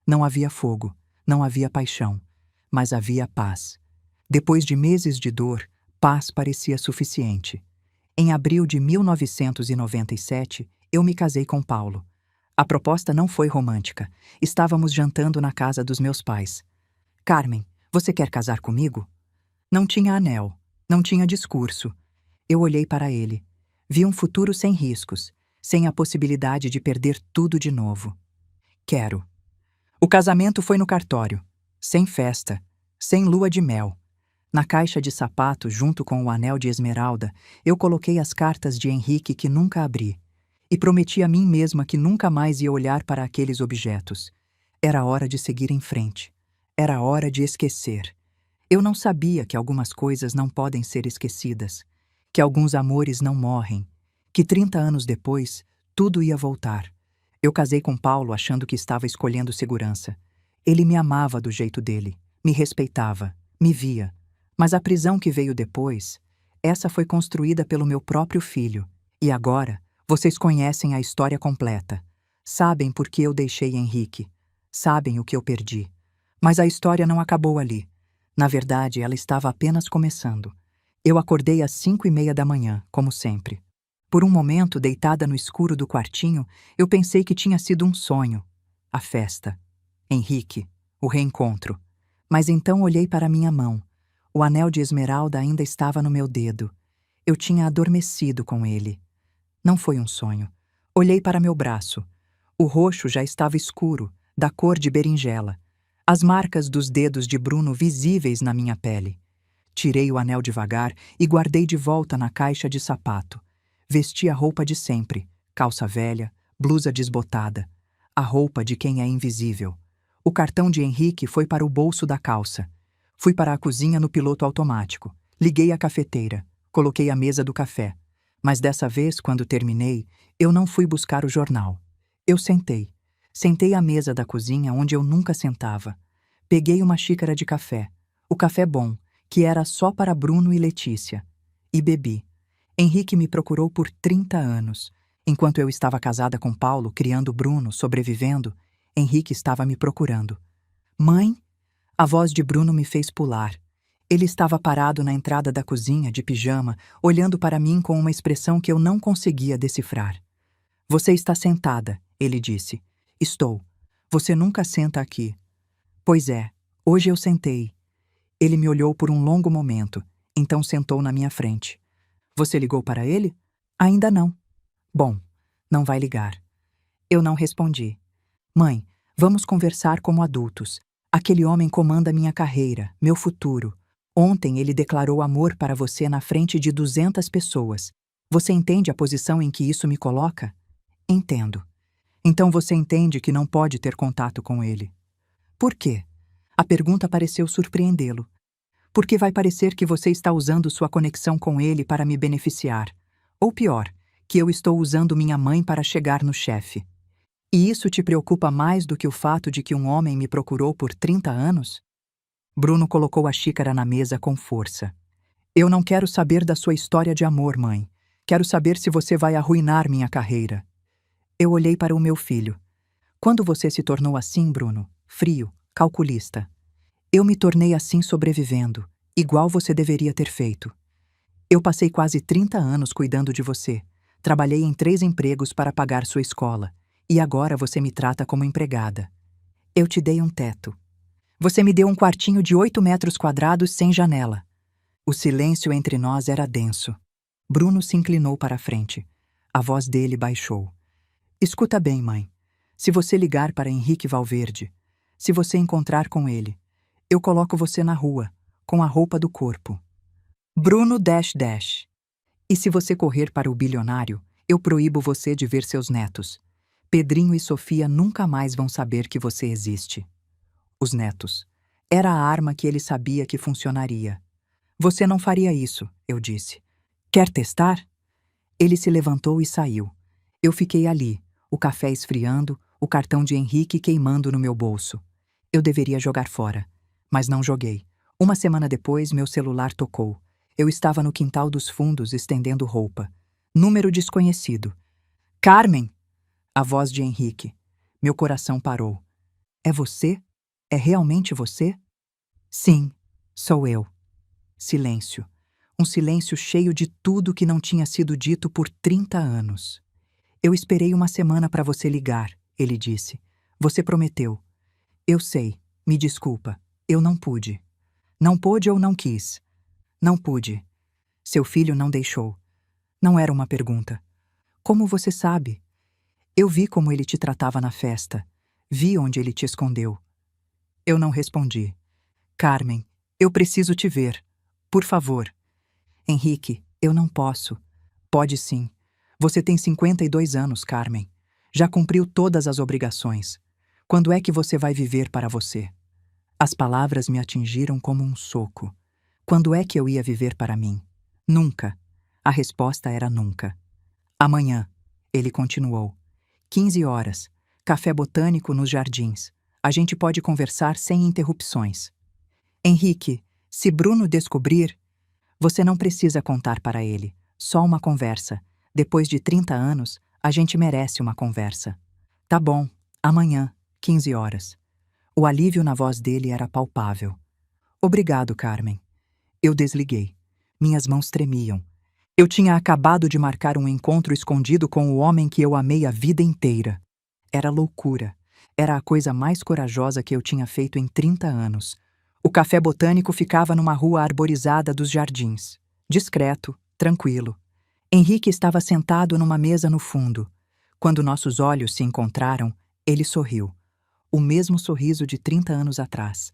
Não havia fogo, não havia paixão, mas havia paz. Depois de meses de dor, paz parecia suficiente. Em abril de 1997, eu me casei com Paulo. A proposta não foi romântica. Estávamos jantando na casa dos meus pais. Carmen, você quer casar comigo? Não tinha anel, não tinha discurso. Eu olhei para ele. Vi um futuro sem riscos, sem a possibilidade de perder tudo de novo. Quero. O casamento foi no cartório, sem festa, sem lua de mel. Na caixa de sapato, junto com o anel de esmeralda, eu coloquei as cartas de Henrique que nunca abri. E prometi a mim mesma que nunca mais ia olhar para aqueles objetos. Era hora de seguir em frente. Era hora de esquecer. Eu não sabia que algumas coisas não podem ser esquecidas, que alguns amores não morrem, que 30 anos depois, tudo ia voltar. Eu casei com Paulo achando que estava escolhendo segurança. Ele me amava do jeito dele, me respeitava, me via. Mas a prisão que veio depois, essa foi construída pelo meu próprio filho. E agora, vocês conhecem a história completa. Sabem por que eu deixei Henrique. Sabem o que eu perdi. Mas a história não acabou ali. Na verdade, ela estava apenas começando. Eu acordei às 5:30 da manhã, como sempre. Por um momento, deitada no escuro do quartinho, eu pensei que tinha sido um sonho. A festa. Henrique. O reencontro. Mas então olhei para minha mão. O anel de esmeralda ainda estava no meu dedo. Eu tinha adormecido com ele. Não foi um sonho. Olhei para meu braço. O roxo já estava escuro, da cor de berinjela. As marcas dos dedos de Bruno visíveis na minha pele. Tirei o anel devagar e guardei de volta na caixa de sapato. Vesti a roupa de sempre, calça velha, blusa desbotada. A roupa de quem é invisível. O cartão de Henrique foi para o bolso da calça. Fui para a cozinha no piloto automático. Liguei a cafeteira. Coloquei a mesa do café. Mas dessa vez, quando terminei, eu não fui buscar o jornal. Eu sentei. Sentei à mesa da cozinha onde eu nunca sentava. Peguei uma xícara de café. O café bom, que era só para Bruno e Letícia. E bebi. Henrique me procurou por 30 anos. Enquanto eu estava casada com Paulo, criando Bruno, sobrevivendo, Henrique estava me procurando. Mãe? A voz de Bruno me fez pular. Ele estava parado na entrada da cozinha, de pijama, olhando para mim com uma expressão que eu não conseguia decifrar. Você está sentada, ele disse. Estou. Você nunca senta aqui. Pois é, hoje eu sentei. Ele me olhou por um longo momento, então sentou na minha frente. Você ligou para ele? Ainda não. Bom, não vai ligar. Eu não respondi. Mãe, vamos conversar como adultos. Aquele homem comanda minha carreira, meu futuro. Ontem ele declarou amor para você na frente de 200 pessoas. Você entende a posição em que isso me coloca? Entendo. Então você entende que não pode ter contato com ele. Por quê? A pergunta pareceu surpreendê-lo. Porque vai parecer que você está usando sua conexão com ele para me beneficiar. Ou pior, que eu estou usando minha mãe para chegar no chefe. E isso te preocupa mais do que o fato de que um homem me procurou por 30 anos? Bruno colocou a xícara na mesa com força. Eu não quero saber da sua história de amor, mãe. Quero saber se você vai arruinar minha carreira. Eu olhei para o meu filho. Quando você se tornou assim, Bruno? Frio, calculista. Eu me tornei assim sobrevivendo, igual você deveria ter feito. Eu passei quase 30 anos cuidando de você. Trabalhei em 3 empregos para pagar sua escola. E agora você me trata como empregada. Eu te dei um teto. Você me deu um quartinho de 8 metros quadrados sem janela. O silêncio entre nós era denso. Bruno se inclinou para a frente. A voz dele baixou. Escuta bem, mãe. Se você ligar para Henrique Valverde, se você encontrar com ele, eu coloco você na rua, com a roupa do corpo. Bruno dash dash. E se você correr para o bilionário, eu proíbo você de ver seus netos. Pedrinho e Sofia nunca mais vão saber que você existe. Os netos. Era a arma que ele sabia que funcionaria. Você não faria isso, eu disse. Quer testar? Ele se levantou e saiu. Eu fiquei ali, o café esfriando, o cartão de Henrique queimando no meu bolso. Eu deveria jogar fora, mas não joguei. Uma semana depois, meu celular tocou. Eu estava no quintal dos fundos estendendo roupa. Número desconhecido. Carmen! A voz de Henrique. Meu coração parou. É você? É realmente você? Sim, sou eu. Silêncio. Um silêncio cheio de tudo que não tinha sido dito por 30 anos. Eu esperei uma semana para você ligar, ele disse. Você prometeu. Eu sei, me desculpa. Eu não pude. Não pude ou não quis? Não pude. Seu filho não deixou. Não era uma pergunta. Como você sabe? Eu vi como ele te tratava na festa. Vi onde ele te escondeu. Eu não respondi. Carmen, eu preciso te ver. Por favor. Henrique, eu não posso. Pode sim. Você tem 52 anos, Carmen. Já cumpriu todas as obrigações. Quando é que você vai viver para você? As palavras me atingiram como um soco. Quando é que eu ia viver para mim? Nunca. A resposta era nunca. Amanhã, ele continuou. 15 horas. Café botânico nos jardins. A gente pode conversar sem interrupções. Henrique, se Bruno descobrir, você não precisa contar para ele. Só uma conversa. Depois de 30 anos, a gente merece uma conversa. Tá bom. Amanhã, 15 horas. O alívio na voz dele era palpável. Obrigado, Carmen. Eu desliguei. Minhas mãos tremiam. Eu tinha acabado de marcar um encontro escondido com o homem que eu amei a vida inteira. Era loucura. Era a coisa mais corajosa que eu tinha feito em 30 anos. O café botânico ficava numa rua arborizada dos jardins. Discreto, tranquilo. Henrique estava sentado numa mesa no fundo. Quando nossos olhos se encontraram, ele sorriu. O mesmo sorriso de 30 anos atrás.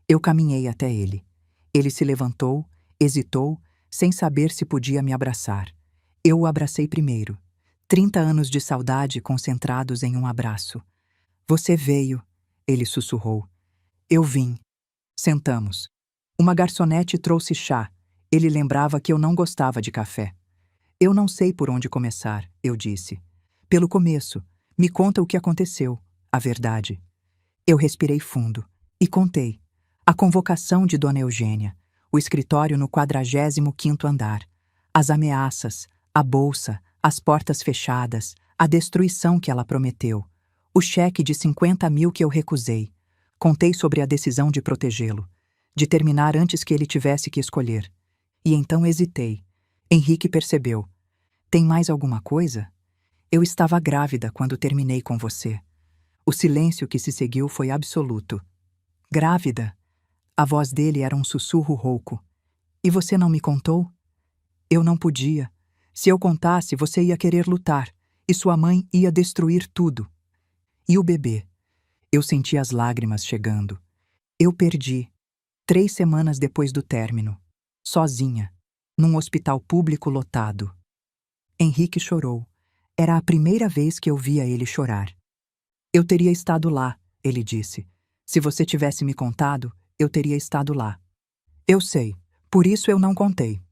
Eu caminhei até ele. Ele se levantou, hesitou, sem saber se podia me abraçar. Eu o abracei primeiro. 30 anos de saudade concentrados em um abraço. Você veio, ele sussurrou. Eu vim. Sentamos. Uma garçonete trouxe chá. Ele lembrava que eu não gostava de café. Eu não sei por onde começar, eu disse. Pelo começo. Me conta o que aconteceu. A verdade. Eu respirei fundo. E contei. A convocação de Dona Eugênia. O escritório no 45º andar. As ameaças. A bolsa. As portas fechadas. A destruição que ela prometeu. O cheque de 50 mil que eu recusei. Contei sobre a decisão de protegê-lo. De terminar antes que ele tivesse que escolher. E então hesitei. Henrique percebeu. Tem mais alguma coisa? Eu estava grávida quando terminei com você. O silêncio que se seguiu foi absoluto. Grávida? A voz dele era um sussurro rouco. E você não me contou? Eu não podia. Se eu contasse, você ia querer lutar. E sua mãe ia destruir tudo. E o bebê? Eu senti as lágrimas chegando. Eu perdi. 3 semanas depois do término. Sozinha. Num hospital público lotado. Henrique chorou. Era a primeira vez que eu via ele chorar. Eu teria estado lá, ele disse. Se você tivesse me contado, eu teria estado lá. Eu sei. Por isso eu não contei.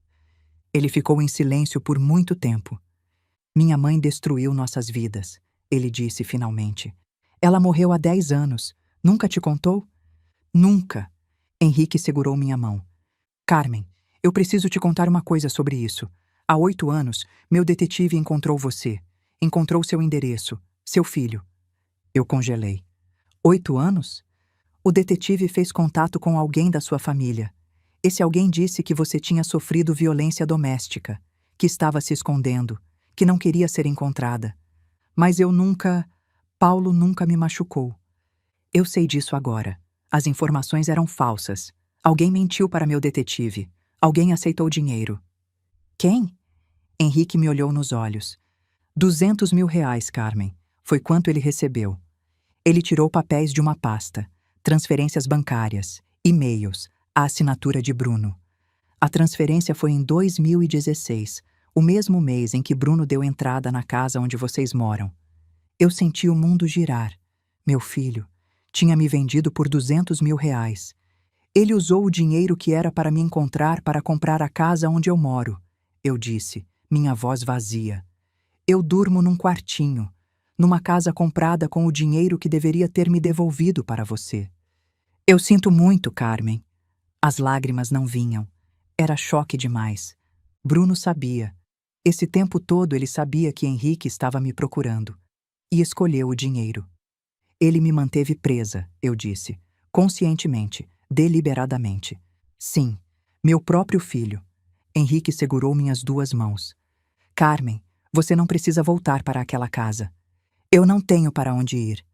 Ele ficou em silêncio por muito tempo. Minha mãe destruiu nossas vidas, ele disse finalmente. Ela morreu há 10 anos. Nunca te contou? Nunca. Henrique segurou minha mão. Carmen, eu preciso te contar uma coisa sobre isso. Há 8 anos, meu detetive encontrou você. Encontrou seu endereço, seu filho. Eu congelei. 8 anos? O detetive fez contato com alguém da sua família. Esse alguém disse que você tinha sofrido violência doméstica, que estava se escondendo, que não queria ser encontrada. Mas eu nunca... Paulo nunca me machucou. Eu sei disso agora. As informações eram falsas. Alguém mentiu para meu detetive. Alguém aceitou dinheiro. Quem? Henrique me olhou nos olhos. 200 mil reais, Carmen. Foi quanto ele recebeu. Ele tirou papéis de uma pasta, transferências bancárias, e-mails, a assinatura de Bruno. A transferência foi em 2016, o mesmo mês em que Bruno deu entrada na casa onde vocês moram. Eu senti o mundo girar. Meu filho tinha me vendido por 200 mil reais. Ele usou o dinheiro que era para me encontrar para comprar a casa onde eu moro. Eu disse, minha voz vazia. Eu durmo num quartinho, numa casa comprada com o dinheiro que deveria ter me devolvido para você. Eu sinto muito, Carmen. As lágrimas não vinham. Era choque demais. Bruno sabia. Esse tempo todo ele sabia que Henrique estava me procurando. E escolheu o dinheiro. Ele me manteve presa, eu disse, conscientemente, deliberadamente. Sim, meu próprio filho. Henrique segurou minhas 2 mãos. Carmen, você não precisa voltar para aquela casa. Eu não tenho para onde ir.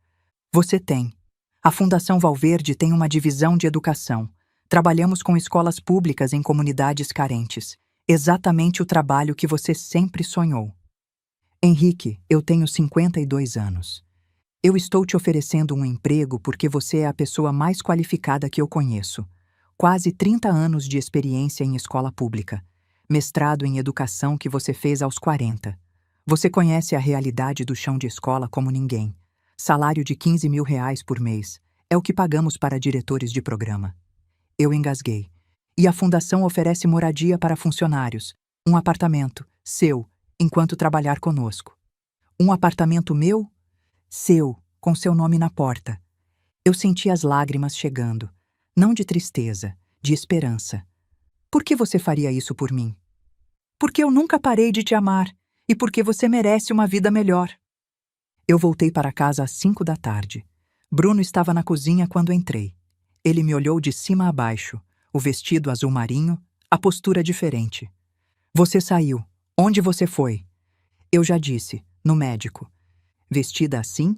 Você tem. A Fundação Valverde tem uma divisão de educação. Trabalhamos com escolas públicas em comunidades carentes. Exatamente o trabalho que você sempre sonhou. Henrique, eu tenho 52 anos. Eu estou te oferecendo um emprego porque você é a pessoa mais qualificada que eu conheço. Quase 30 anos de experiência em escola pública. Mestrado em educação que você fez aos 40. Você conhece a realidade do chão de escola como ninguém. Salário de R$ 15.000 por mês. É o que pagamos para diretores de programa. Eu engasguei. E a fundação oferece moradia para funcionários. Um apartamento, seu, enquanto trabalhar conosco. Um apartamento meu? Seu, com seu nome na porta. Eu senti as lágrimas chegando. Não de tristeza, de esperança. Por que você faria isso por mim? Porque eu nunca parei de te amar e porque você merece uma vida melhor. Eu voltei para casa às 5 da tarde. Bruno estava na cozinha quando entrei. Ele me olhou de cima a baixo, o vestido azul marinho, a postura diferente. Você saiu. Onde você foi? Eu já disse, no médico. Vestida assim,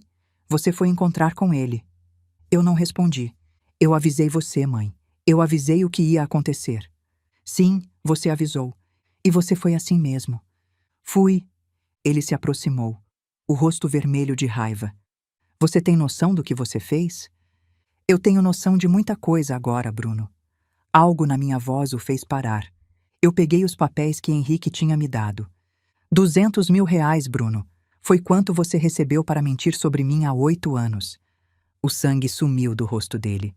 você foi encontrar com ele. Eu não respondi. Eu avisei você, mãe. Eu avisei o que ia acontecer. Sim, você avisou. E você foi assim mesmo. Fui. Ele se aproximou, o rosto vermelho de raiva. Você tem noção do que você fez? Eu tenho noção de muita coisa agora, Bruno. Algo na minha voz o fez parar. Eu peguei os papéis que Henrique tinha me dado. R$ 200.000, Bruno. Foi quanto você recebeu para mentir sobre mim há 8 anos. O sangue sumiu do rosto dele.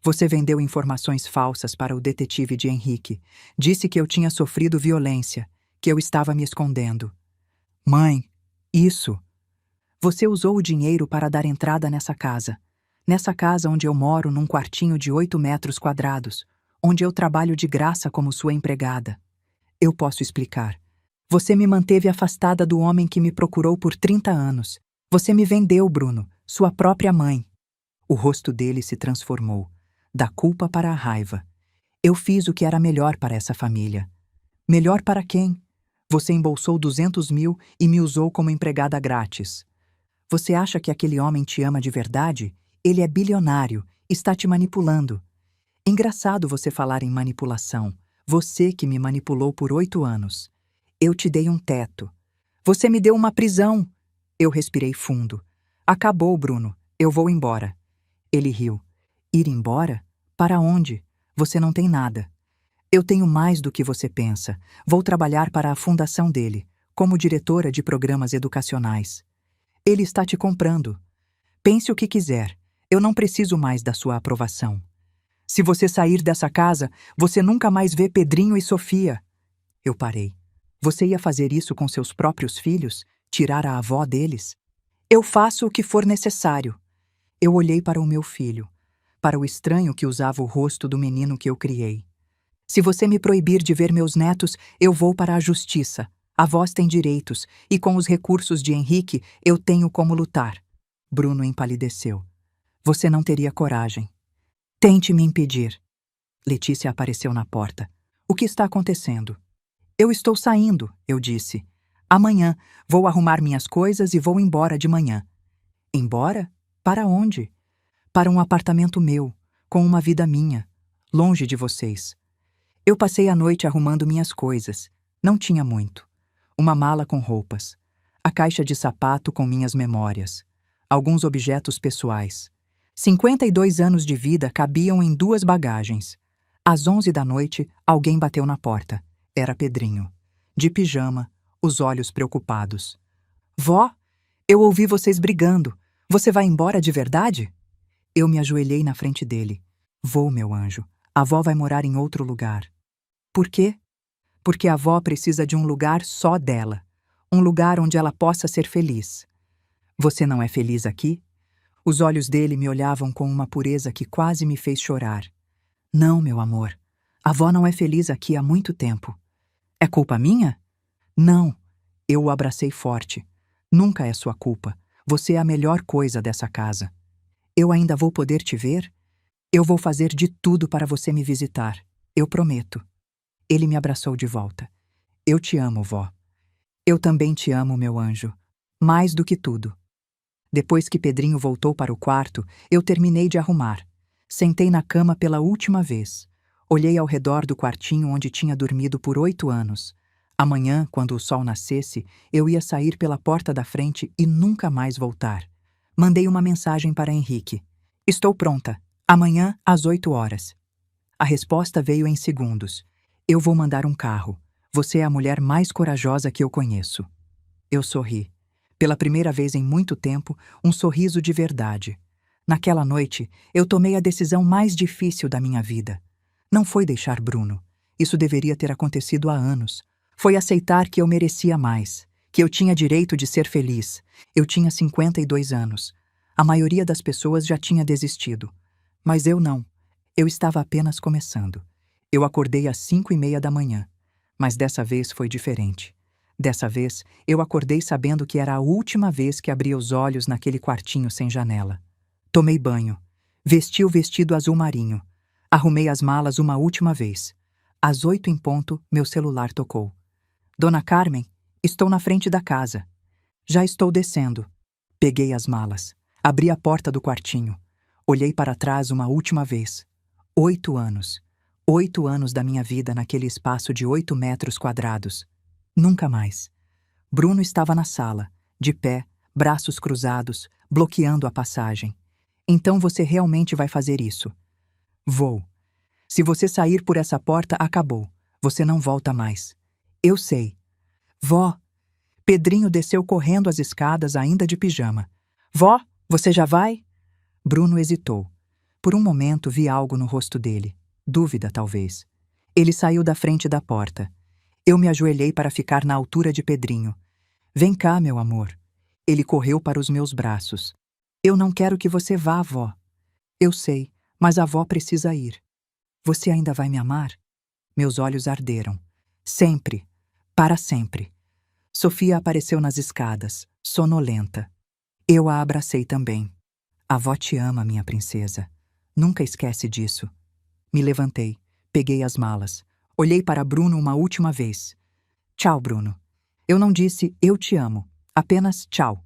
Você vendeu informações falsas para o detetive de Henrique. Disse que eu tinha sofrido violência, que eu estava me escondendo. Mãe, isso. Você usou o dinheiro para dar entrada nessa casa. Nessa casa onde eu moro num quartinho de 8 metros quadrados, onde eu trabalho de graça como sua empregada. Eu posso explicar. Você me manteve afastada do homem que me procurou por 30 anos. Você me vendeu, Bruno, sua própria mãe. O rosto dele se transformou, da culpa para a raiva. Eu fiz o que era melhor para essa família. Melhor para quem? Você embolsou 200.000 e me usou como empregada grátis. Você acha que aquele homem te ama de verdade? Ele é bilionário, está te manipulando. Engraçado você falar em manipulação. Você que me manipulou por 8 anos. Eu te dei um teto. Você me deu uma prisão. Eu respirei fundo. Acabou, Bruno. Eu vou embora. Ele riu. Ir embora? Para onde? Você não tem nada. Eu tenho mais do que você pensa. Vou trabalhar para a fundação dele, como diretora de programas educacionais. Ele está te comprando. Pense o que quiser. Eu não preciso mais da sua aprovação. Se você sair dessa casa, você nunca mais vê Pedrinho e Sofia. Eu parei. Você ia fazer isso com seus próprios filhos? Tirar a avó deles? Eu faço o que for necessário. Eu olhei para o meu filho, para o estranho que usava o rosto do menino que eu criei. Se você me proibir de ver meus netos, eu vou para a justiça. A voz tem direitos, e com os recursos de Henrique, eu tenho como lutar. Bruno empalideceu. Você não teria coragem. Tente me impedir. Letícia apareceu na porta. O que está acontecendo? Eu estou saindo, eu disse. Amanhã vou arrumar minhas coisas e vou embora de manhã. Embora? Para onde? Para um apartamento meu, com uma vida minha, longe de vocês. Eu passei a noite arrumando minhas coisas. Não tinha muito. Uma mala com roupas. A caixa de sapato com minhas memórias. Alguns objetos pessoais. 52 anos de vida cabiam em 2 bagagens. Às 11 da noite, alguém bateu na porta. Era Pedrinho. De pijama, os olhos preocupados. Vó, eu ouvi vocês brigando. Você vai embora de verdade? Eu me ajoelhei na frente dele. Vou, meu anjo. A avó vai morar em outro lugar. Por quê? Porque a avó precisa de um lugar só dela. Um lugar onde ela possa ser feliz. Você não é feliz aqui? Os olhos dele me olhavam com uma pureza que quase me fez chorar. Não, meu amor. A avó não é feliz aqui há muito tempo. É culpa minha? Não. Eu o abracei forte. Nunca é sua culpa. Você é a melhor coisa dessa casa. Eu ainda vou poder te ver? Eu vou fazer de tudo para você me visitar. Eu prometo. Ele me abraçou de volta. Eu te amo, vó. Eu também te amo, meu anjo. Mais do que tudo. Depois que Pedrinho voltou para o quarto, eu terminei de arrumar. Sentei na cama pela última vez. Olhei ao redor do quartinho onde tinha dormido por 8 anos. Amanhã, quando o sol nascesse, eu ia sair pela porta da frente e nunca mais voltar. Mandei uma mensagem para Henrique. Estou pronta. Amanhã, às 8 horas. A resposta veio em segundos. Eu vou mandar um carro. Você é a mulher mais corajosa que eu conheço. Eu sorri. Pela primeira vez em muito tempo, um sorriso de verdade. Naquela noite, eu tomei a decisão mais difícil da minha vida. Não foi deixar Bruno. Isso deveria ter acontecido há anos. Foi aceitar que eu merecia mais, que eu tinha direito de ser feliz. Eu tinha 52 anos. A maioria das pessoas já tinha desistido. Mas eu não. Eu estava apenas começando. Eu acordei às 5:30 da manhã. Mas dessa vez foi diferente. Dessa vez, eu acordei sabendo que era a última vez que abria os olhos naquele quartinho sem janela. Tomei banho. Vesti o vestido azul marinho. Arrumei as malas uma última vez. Às 8 em ponto, meu celular tocou. Dona Carmen, estou na frente da casa. Já estou descendo. Peguei as malas. Abri a porta do quartinho. Olhei para trás uma última vez. 8 anos. 8 anos da minha vida naquele espaço de 8 metros quadrados. Nunca mais. Bruno estava na sala, de pé, braços cruzados, bloqueando a passagem. Então você realmente vai fazer isso? Vou. Se você sair por essa porta, acabou. Você não volta mais. Eu sei. Vó. Pedrinho desceu correndo as escadas ainda de pijama. Vó, você já vai? Bruno hesitou. Por um momento vi algo no rosto dele. Dúvida, talvez. Ele saiu da frente da porta. Eu me ajoelhei para ficar na altura de Pedrinho. Vem cá, meu amor. Ele correu para os meus braços. Eu não quero que você vá, vó. Eu sei, mas a avó precisa ir. Você ainda vai me amar? Meus olhos arderam. Sempre. Para sempre. Sofia apareceu nas escadas, sonolenta. Eu a abracei também. A avó te ama, minha princesa. Nunca esquece disso. Me levantei, peguei as malas. Olhei para Bruno uma última vez. Tchau, Bruno. Eu não disse eu te amo, apenas tchau.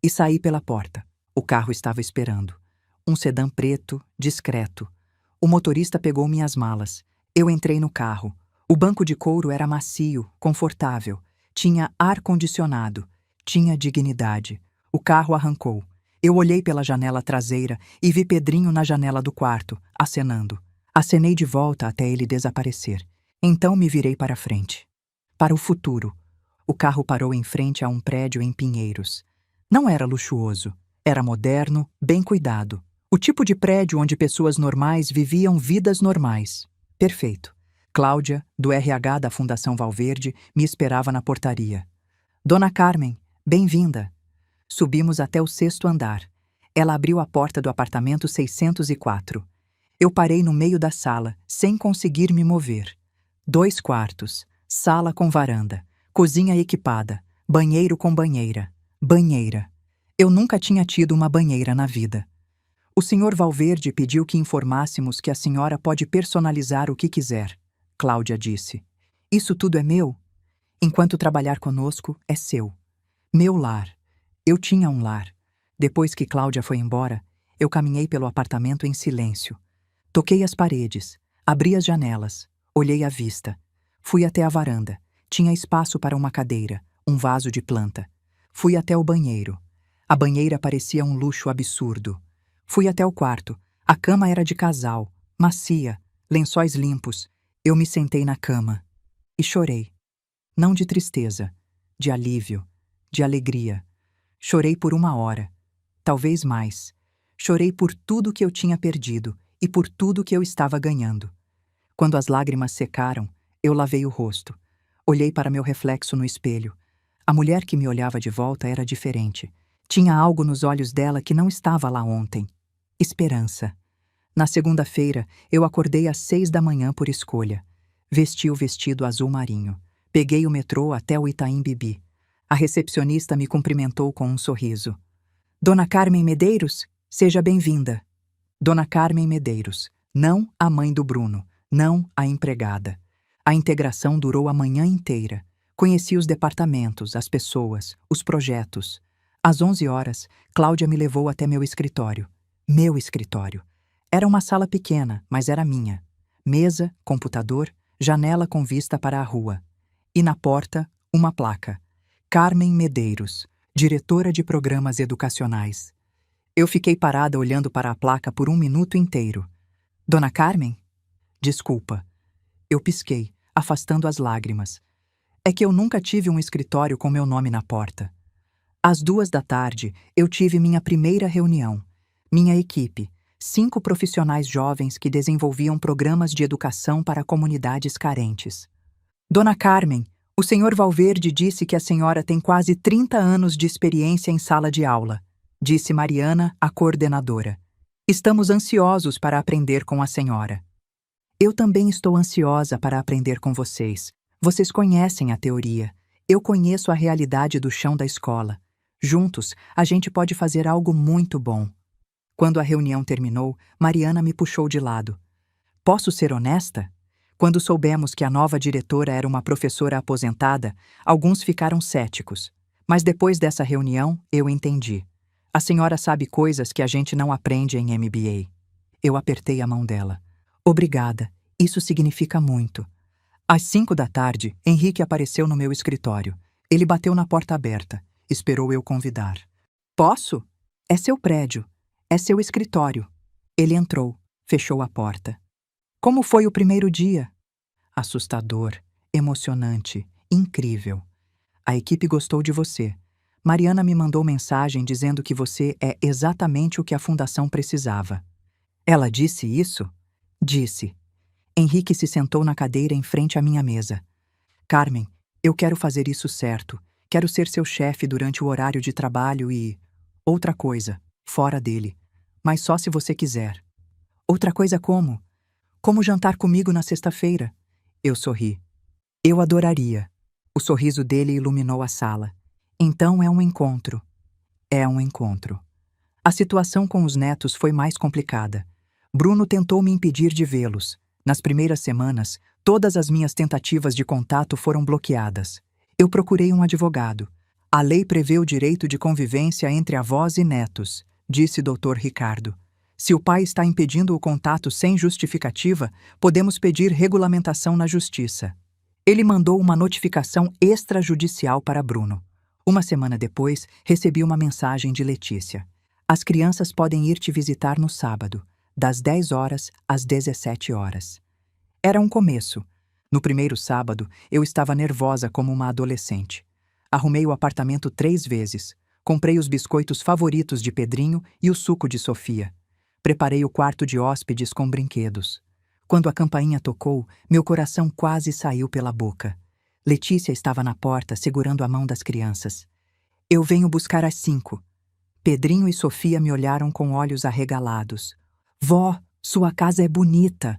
E saí pela porta. O carro estava esperando. Um sedã preto, discreto. O motorista pegou minhas malas. Eu entrei no carro. O banco de couro era macio, confortável. Tinha ar-condicionado. Tinha dignidade. O carro arrancou. Eu olhei pela janela traseira e vi Pedrinho na janela do quarto, acenando. Acenei de volta até ele desaparecer. Então me virei para frente. Para o futuro. O carro parou em frente a um prédio em Pinheiros. Não era luxuoso. Era moderno, bem cuidado. O tipo de prédio onde pessoas normais viviam vidas normais. Perfeito. Cláudia, do RH da Fundação Valverde, me esperava na portaria. Dona Carmen, bem-vinda. Subimos até o 6º andar. Ela abriu a porta do apartamento 604. Eu parei no meio da sala, sem conseguir me mover. 2 quartos, sala com varanda, cozinha equipada, banheiro com banheira. Banheira. Eu nunca tinha tido uma banheira na vida. O senhor Valverde pediu que informássemos que a senhora pode personalizar o que quiser. Cláudia disse. Isso tudo é meu? Enquanto trabalhar conosco, é seu. Meu lar. Eu tinha um lar. Depois que Cláudia foi embora, eu caminhei pelo apartamento em silêncio. Toquei as paredes, abri as janelas, olhei a vista. Fui até a varanda. Tinha espaço para uma cadeira, um vaso de planta. Fui até o banheiro. A banheira parecia um luxo absurdo. Fui até o quarto. A cama era de casal, macia, lençóis limpos. Eu me sentei na cama e chorei. Não de tristeza, de alívio, de alegria. Chorei por 1 hora, talvez mais. Chorei por tudo que eu tinha perdido e por tudo que eu estava ganhando. Quando as lágrimas secaram, eu lavei o rosto. Olhei para meu reflexo no espelho. A mulher que me olhava de volta era diferente. Tinha algo nos olhos dela que não estava lá ontem. Esperança. Na segunda-feira, eu acordei às 6 da manhã por escolha. Vesti o vestido azul marinho. Peguei o metrô até o Itaim Bibi. A recepcionista me cumprimentou com um sorriso. Dona Carmen Medeiros, seja bem-vinda. Dona Carmen Medeiros, não a mãe do Bruno, não a empregada. A integração durou a manhã inteira. Conheci os departamentos, as pessoas, os projetos. Às 11 horas, Cláudia me levou até meu escritório. Meu escritório. Era uma sala pequena, mas era minha. Mesa, computador, janela com vista para a rua. E na porta, uma placa. Carmen Medeiros, diretora de programas educacionais. Eu fiquei parada olhando para a placa por um minuto inteiro. Dona Carmen? Desculpa. Eu pisquei, afastando as lágrimas. É que eu nunca tive um escritório com meu nome na porta. Às 2 da tarde, eu tive minha primeira reunião. Minha equipe, 5 profissionais jovens que desenvolviam programas de educação para comunidades carentes. Dona Carmen, o senhor Valverde disse que a senhora tem quase 30 anos de experiência em sala de aula, disse Mariana, a coordenadora. Estamos ansiosos para aprender com a senhora. Eu também estou ansiosa para aprender com vocês. Vocês conhecem a teoria. Eu conheço a realidade do chão da escola. Juntos, a gente pode fazer algo muito bom. Quando a reunião terminou, Mariana me puxou de lado. Posso ser honesta? Quando soubemos que a nova diretora era uma professora aposentada, alguns ficaram céticos. Mas depois dessa reunião, eu entendi. A senhora sabe coisas que a gente não aprende em MBA. Eu apertei a mão dela. Obrigada, isso significa muito. Às 5 da tarde, Henrique apareceu no meu escritório. Ele bateu na porta aberta. Esperou eu convidar. Posso? É seu prédio. É seu escritório. Ele entrou, fechou a porta. Como foi o primeiro dia? Assustador, emocionante, incrível. A equipe gostou de você. Mariana me mandou mensagem dizendo que você é exatamente o que a fundação precisava. Ela disse isso? Disse. Henrique se sentou na cadeira em frente à minha mesa. Carmen, eu quero fazer isso certo. Quero ser seu chefe durante o horário de trabalho e... outra coisa, fora dele. Mas só se você quiser. Outra coisa como? Como jantar comigo na sexta-feira? Eu sorri. Eu adoraria. O sorriso dele iluminou a sala. Então é um encontro. É um encontro. A situação com os netos foi mais complicada. Bruno tentou me impedir de vê-los. Nas primeiras semanas, todas as minhas tentativas de contato foram bloqueadas. Eu procurei um advogado. A lei prevê o direito de convivência entre avós e netos, disse Dr. Ricardo. Se o pai está impedindo o contato sem justificativa, podemos pedir regulamentação na justiça. Ele mandou uma notificação extrajudicial para Bruno. Uma semana depois, recebi uma mensagem de Letícia. As crianças podem ir te visitar no sábado, das 10 horas às 17 horas. Era um começo. No primeiro sábado, eu estava nervosa como uma adolescente. Arrumei o apartamento 3 vezes. Comprei os biscoitos favoritos de Pedrinho e o suco de Sofia. Preparei o quarto de hóspedes com brinquedos. Quando a campainha tocou, meu coração quase saiu pela boca. Letícia estava na porta, segurando a mão das crianças. Eu venho buscar às 5. Pedrinho e Sofia me olharam com olhos arregalados. Vó, sua casa é bonita.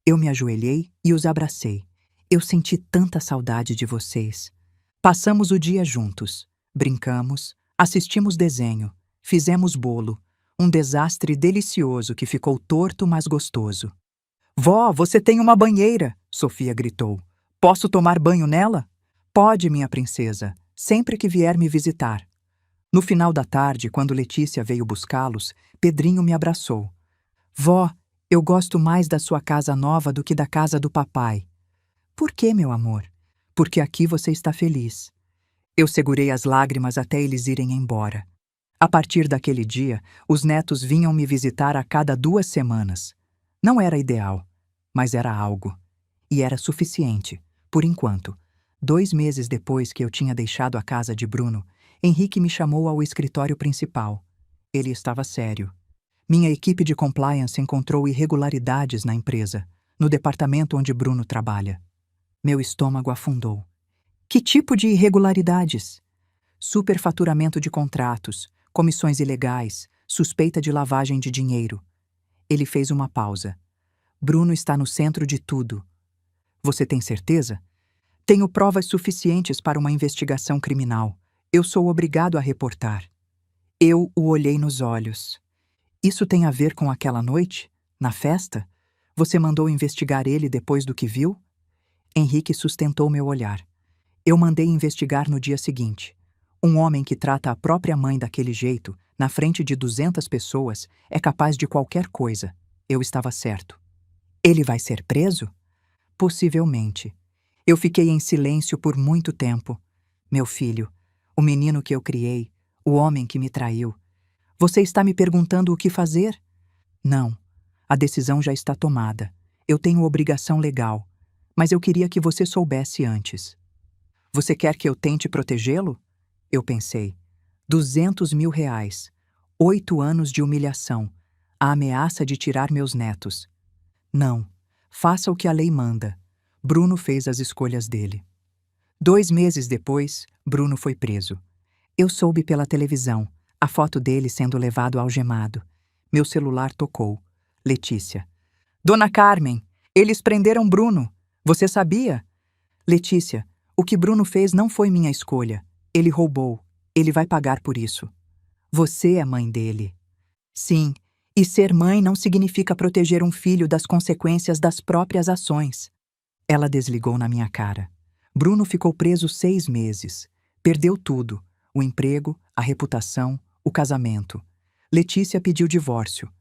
Eu me ajoelhei e os abracei. Eu senti tanta saudade de vocês. Passamos o dia juntos. Brincamos, assistimos desenho, fizemos bolo. Um desastre delicioso que ficou torto, mas gostoso. Vó, você tem uma banheira, Sofia gritou. Posso tomar banho nela? Pode, minha princesa, sempre que vier me visitar. No final da tarde, quando Letícia veio buscá-los, Pedrinho me abraçou. Vó, eu gosto mais da sua casa nova do que da casa do papai. Por quê, meu amor? Porque aqui você está feliz. Eu segurei as lágrimas até eles irem embora. A partir daquele dia, os netos vinham me visitar a cada 2 semanas. Não era ideal, mas era algo. E era suficiente, por enquanto. 2 meses depois que eu tinha deixado a casa de Bruno, Henrique me chamou ao escritório principal. Ele estava sério. Minha equipe de compliance encontrou irregularidades na empresa, no departamento onde Bruno trabalha. Meu estômago afundou. Que tipo de irregularidades? Superfaturamento de contratos, comissões ilegais, suspeita de lavagem de dinheiro. Ele fez uma pausa. Bruno está no centro de tudo. Você tem certeza? Tenho provas suficientes para uma investigação criminal. Eu sou obrigado a reportar. Eu o olhei nos olhos. Isso tem a ver com aquela noite? Na festa? Você mandou investigar ele depois do que viu? Henrique sustentou meu olhar. Eu mandei investigar no dia seguinte. Um homem que trata a própria mãe daquele jeito, na frente de 200 pessoas, é capaz de qualquer coisa. Eu estava certo. Ele vai ser preso? Possivelmente. Eu fiquei em silêncio por muito tempo. Meu filho, o menino que eu criei, o homem que me traiu. Você está me perguntando o que fazer? Não. A decisão já está tomada. Eu tenho obrigação legal. Mas eu queria que você soubesse antes. Você quer que eu tente protegê-lo? Eu pensei. 200 mil reais. 8 anos de humilhação. A ameaça de tirar meus netos. Não. Faça o que a lei manda. Bruno fez as escolhas dele. 2 meses depois, Bruno foi preso. Eu soube pela televisão, a foto dele sendo levado algemado. Meu celular tocou. Letícia. Dona Carmen, eles prenderam Bruno. Você sabia? Letícia, o que Bruno fez não foi minha escolha. Ele roubou. Ele vai pagar por isso. Você é mãe dele. Sim, e ser mãe não significa proteger um filho das consequências das próprias ações. Ela desligou na minha cara. Bruno ficou preso 6 meses. Perdeu tudo: o emprego, a reputação, o casamento. Letícia pediu divórcio.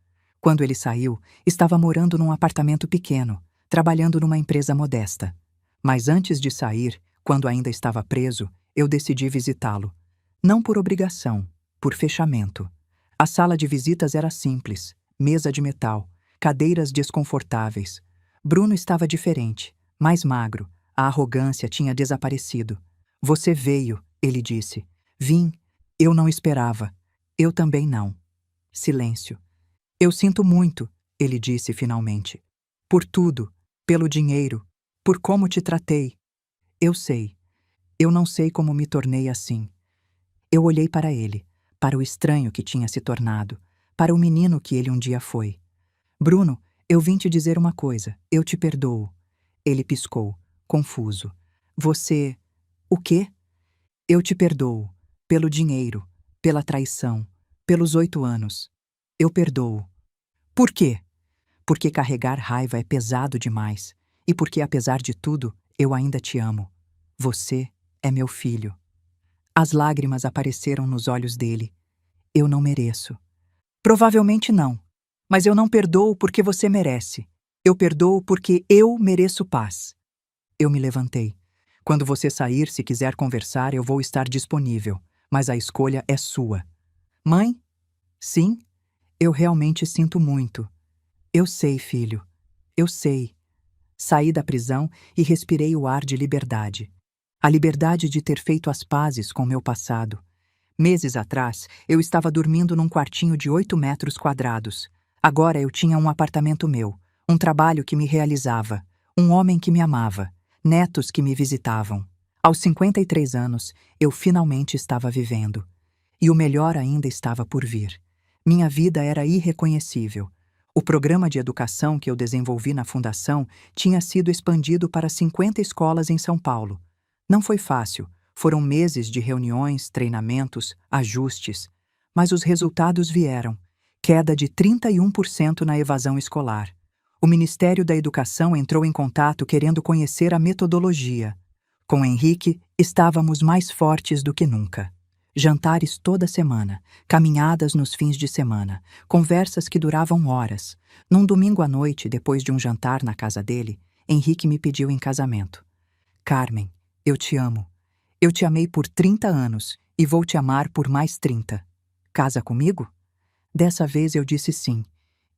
Quando ele saiu, estava morando num apartamento pequeno, trabalhando numa empresa modesta. Mas antes de sair, quando ainda estava preso, eu decidi visitá-lo. Não por obrigação, por fechamento. A sala de visitas era simples, mesa de metal, cadeiras desconfortáveis. Bruno estava diferente, mais magro, a arrogância tinha desaparecido. Você veio, ele disse. Vim. Eu não esperava. Eu também não. Silêncio. Eu sinto muito, ele disse finalmente. Por tudo, pelo dinheiro, por como te tratei. Eu sei. Eu não sei como me tornei assim. Eu olhei para ele, para o estranho que tinha se tornado, para o menino que ele um dia foi. Bruno, eu vim te dizer uma coisa. Eu te perdoo. Ele piscou, confuso. Você... O quê? Eu te perdoo. Pelo dinheiro, pela traição, pelos 8 anos. Eu perdoo. Por quê? Porque carregar raiva é pesado demais. E porque, apesar de tudo, eu ainda te amo. Você é meu filho. As lágrimas apareceram nos olhos dele. Eu não mereço. Provavelmente não. Mas eu não perdoo porque você merece. Eu perdoo porque eu mereço paz. Eu me levantei. Quando você sair, se quiser conversar, eu vou estar disponível. Mas a escolha é sua. Mãe? Sim? Eu realmente sinto muito. Eu sei, filho. Eu sei. Saí da prisão e respirei o ar de liberdade. A liberdade de ter feito as pazes com meu passado. Meses atrás, eu estava dormindo num quartinho de 8 metros quadrados. Agora eu tinha um apartamento meu, um trabalho que me realizava, um homem que me amava, netos que me visitavam. Aos 53 anos, eu finalmente estava vivendo. E o melhor ainda estava por vir. Minha vida era irreconhecível. O programa de educação que eu desenvolvi na fundação tinha sido expandido para 50 escolas em São Paulo. Não foi fácil. Foram meses de reuniões, treinamentos, ajustes. Mas os resultados vieram. Queda de 31% na evasão escolar. O Ministério da Educação entrou em contato querendo conhecer a metodologia. Com Henrique, estávamos mais fortes do que nunca. Jantares toda semana, caminhadas nos fins de semana, conversas que duravam horas. Num domingo à noite, depois de um jantar na casa dele, Henrique me pediu em casamento. Carmen, eu te amo. Eu te amei por 30 anos e vou te amar por mais 30. Casa comigo? Dessa vez eu disse sim.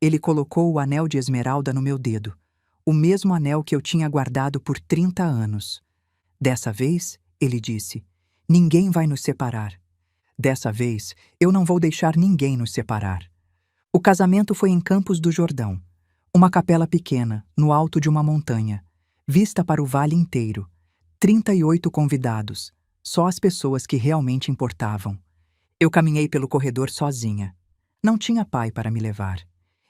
Ele colocou o anel de esmeralda no meu dedo, o mesmo anel que eu tinha guardado por 30 anos. Dessa vez, ele disse, ninguém vai nos separar. Dessa vez, eu não vou deixar ninguém nos separar. O casamento foi em Campos do Jordão, uma capela pequena, no alto de uma montanha, vista para o vale inteiro. 38 convidados, só as pessoas que realmente importavam. Eu caminhei pelo corredor sozinha. Não tinha pai para me levar.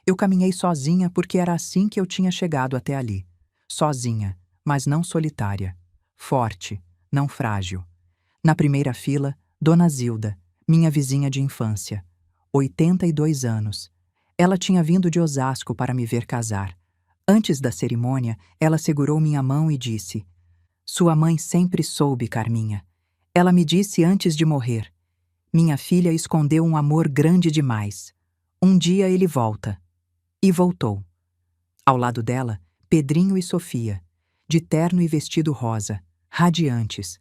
Eu caminhei sozinha porque era assim que eu tinha chegado até ali. Sozinha, mas não solitária. Forte, não frágil. Na primeira fila, Dona Zilda, minha vizinha de infância. 82 anos. Ela tinha vindo de Osasco para me ver casar. Antes da cerimônia, ela segurou minha mão e disse: sua mãe sempre soube, Carminha. Ela me disse antes de morrer. Minha filha escondeu um amor grande demais. Um dia ele volta. E voltou. Ao lado dela, Pedrinho e Sofia, de terno e vestido rosa, radiantes.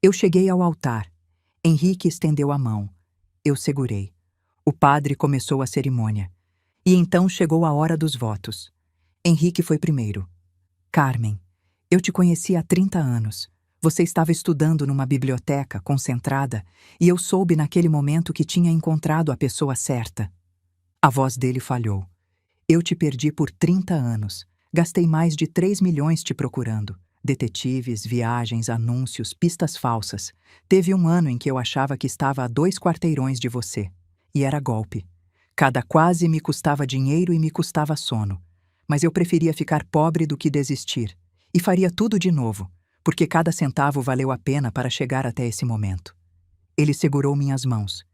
Eu cheguei ao altar. Henrique estendeu a mão. Eu segurei. O padre começou a cerimônia. E então chegou a hora dos votos. Henrique foi primeiro. Carmen, eu te conheci há 30 anos. Você estava estudando numa biblioteca, concentrada, e eu soube naquele momento que tinha encontrado a pessoa certa. A voz dele falhou. Eu te perdi por 30 anos. Gastei mais de 3 milhões te procurando. Detetives, viagens, anúncios, pistas falsas. Teve um ano em que eu achava que estava a 2 quarteirões de você. E era golpe. Cada quase me custava dinheiro e me custava sono. Mas eu preferia ficar pobre do que desistir. E faria tudo de novo, porque cada centavo valeu a pena para chegar até esse momento. Ele segurou minhas mãos.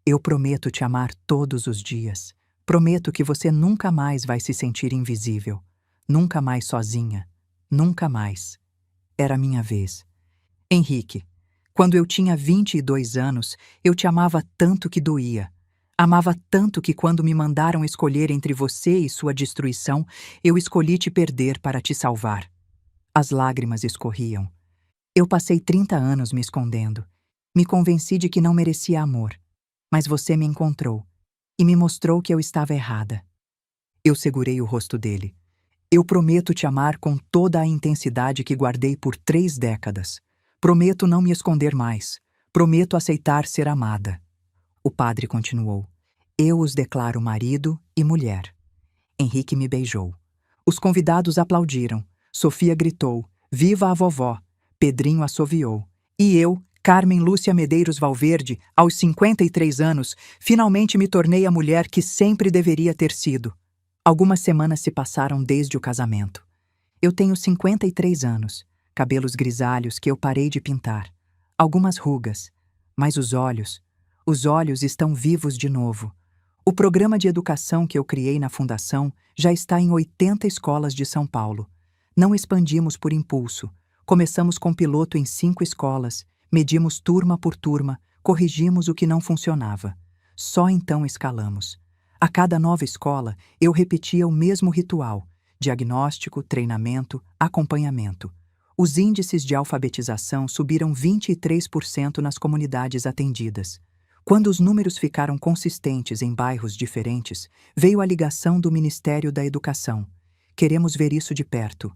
Eu prometo te amar todos os dias. Prometo que você nunca mais vai se sentir invisível. Nunca mais sozinha. Nunca mais. Era minha vez. Henrique, quando eu tinha 22 anos, eu te amava tanto que doía. Amava tanto que quando me mandaram escolher entre você e sua destruição, eu escolhi te perder para te salvar. As lágrimas escorriam. Eu passei 30 anos me escondendo. Me convenci de que não merecia amor. Mas você me encontrou e me mostrou que eu estava errada. Eu segurei o rosto dele. Eu prometo te amar com toda a intensidade que guardei por 3 décadas. Prometo não me esconder mais. Prometo aceitar ser amada. O padre continuou. Eu os declaro marido e mulher. Henrique me beijou. Os convidados aplaudiram. Sofia gritou. Viva a vovó! Pedrinho assoviou. E eu, Carmen Lúcia Medeiros Valverde, aos 53 anos, finalmente me tornei a mulher que sempre deveria ter sido. Algumas semanas se passaram desde o casamento. Eu tenho 53 anos, cabelos grisalhos que eu parei de pintar, algumas rugas, mas os olhos estão vivos de novo. O programa de educação que eu criei na fundação já está em 80 escolas de São Paulo. Não expandimos por impulso. Começamos com piloto em 5 escolas, medimos turma por turma, corrigimos o que não funcionava. Só então escalamos. A cada nova escola, eu repetia o mesmo ritual: diagnóstico, treinamento, acompanhamento. Os índices de alfabetização subiram 23% nas comunidades atendidas. Quando os números ficaram consistentes em bairros diferentes, veio a ligação do Ministério da Educação. Queremos ver isso de perto.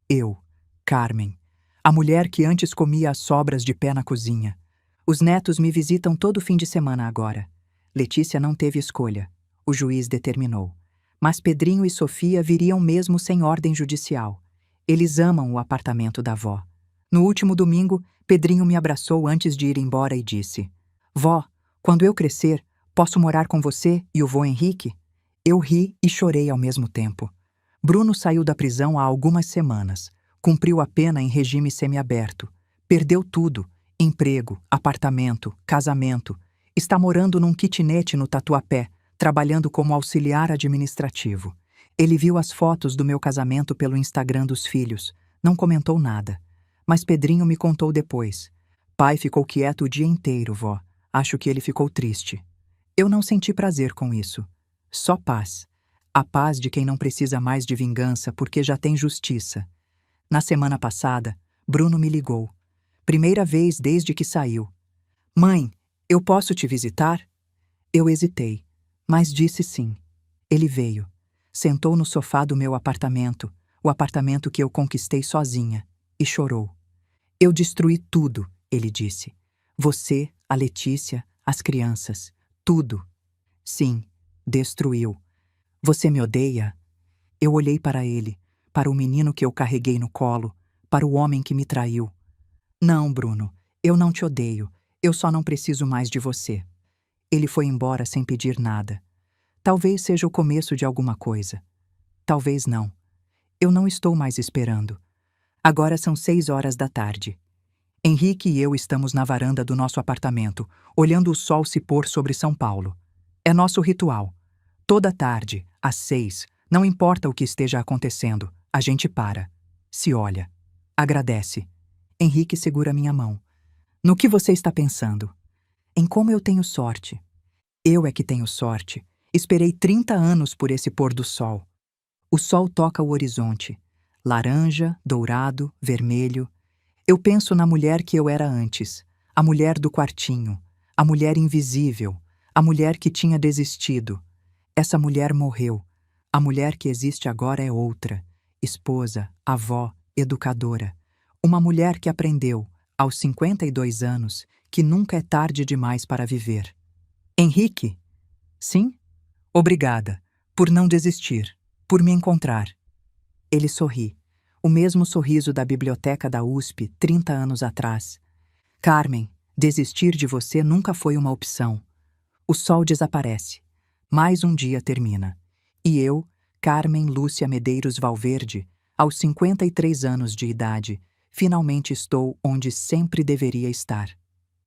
Eu, Carmen, a mulher que antes comia as sobras de pé na cozinha. Os netos me visitam todo fim de semana agora. Letícia não teve escolha. O juiz determinou. Mas Pedrinho e Sofia viriam mesmo sem ordem judicial. Eles amam o apartamento da avó. No último domingo, Pedrinho me abraçou antes de ir embora e disse: Vó, quando eu crescer, posso morar com você e o vô Henrique? Eu ri e chorei ao mesmo tempo. Bruno saiu da prisão há algumas semanas. Cumpriu a pena em regime semiaberto. Perdeu tudo: emprego, apartamento, casamento. Está morando num kitnet no Tatuapé, trabalhando como auxiliar administrativo. Ele viu as fotos do meu casamento pelo Instagram dos filhos. Não comentou nada. Mas Pedrinho me contou depois. Pai ficou quieto o dia inteiro, vó. Acho que ele ficou triste. Eu não senti prazer com isso. Só paz. A paz de quem não precisa mais de vingança porque já tem justiça. Na semana passada, Bruno me ligou. Primeira vez desde que saiu. Mãe, eu posso te visitar? Eu hesitei, mas disse sim. Ele veio. Sentou no sofá do meu apartamento, o apartamento que eu conquistei sozinha, e chorou. Eu destruí tudo, ele disse. Você, a Letícia, as crianças, tudo. Sim, destruiu. Você me odeia? Eu olhei para ele, para o menino que eu carreguei no colo, para o homem que me traiu. Não, Bruno, eu não te odeio. Eu só não preciso mais de você. Ele foi embora sem pedir nada. Talvez seja o começo de alguma coisa. Talvez não. Eu não estou mais esperando. Agora são 6 horas da tarde. Henrique e eu estamos na varanda do nosso apartamento, olhando o sol se pôr sobre São Paulo. É nosso ritual. Toda tarde, às 6, não importa o que esteja acontecendo, a gente para. Se olha. Agradece. Henrique segura minha mão. No que você está pensando? Em como eu tenho sorte. Eu é que tenho sorte. Esperei 30 anos por esse pôr do sol. O sol toca o horizonte. Laranja, dourado, vermelho. Eu penso na mulher que eu era antes. A mulher do quartinho. A mulher invisível. A mulher que tinha desistido. Essa mulher morreu. A mulher que existe agora é outra. Esposa, avó, educadora. Uma mulher que aprendeu, aos 52 anos, que nunca é tarde demais para viver. Henrique? Sim? Obrigada, por não desistir, por me encontrar. Ele sorri. O mesmo sorriso da biblioteca da USP, 30 anos atrás. Carmen, desistir de você nunca foi uma opção. O sol desaparece. Mais um dia termina. E eu, Carmen Lúcia Medeiros Valverde, aos 53 anos de idade, finalmente estou onde sempre deveria estar.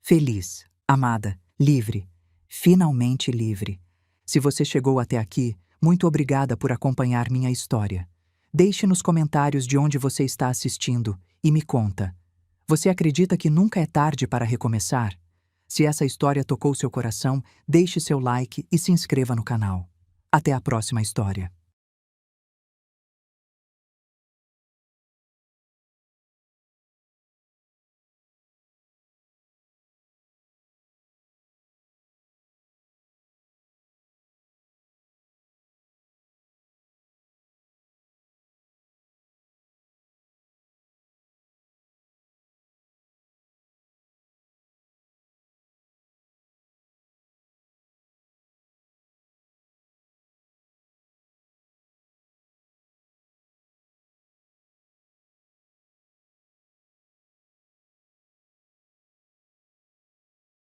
Feliz, amada, livre, finalmente livre. Se você chegou até aqui, muito obrigada por acompanhar minha história. Deixe nos comentários de onde você está assistindo e me conta. Você acredita que nunca é tarde para recomeçar? Se essa história tocou seu coração, deixe seu like e se inscreva no canal. Até a próxima história.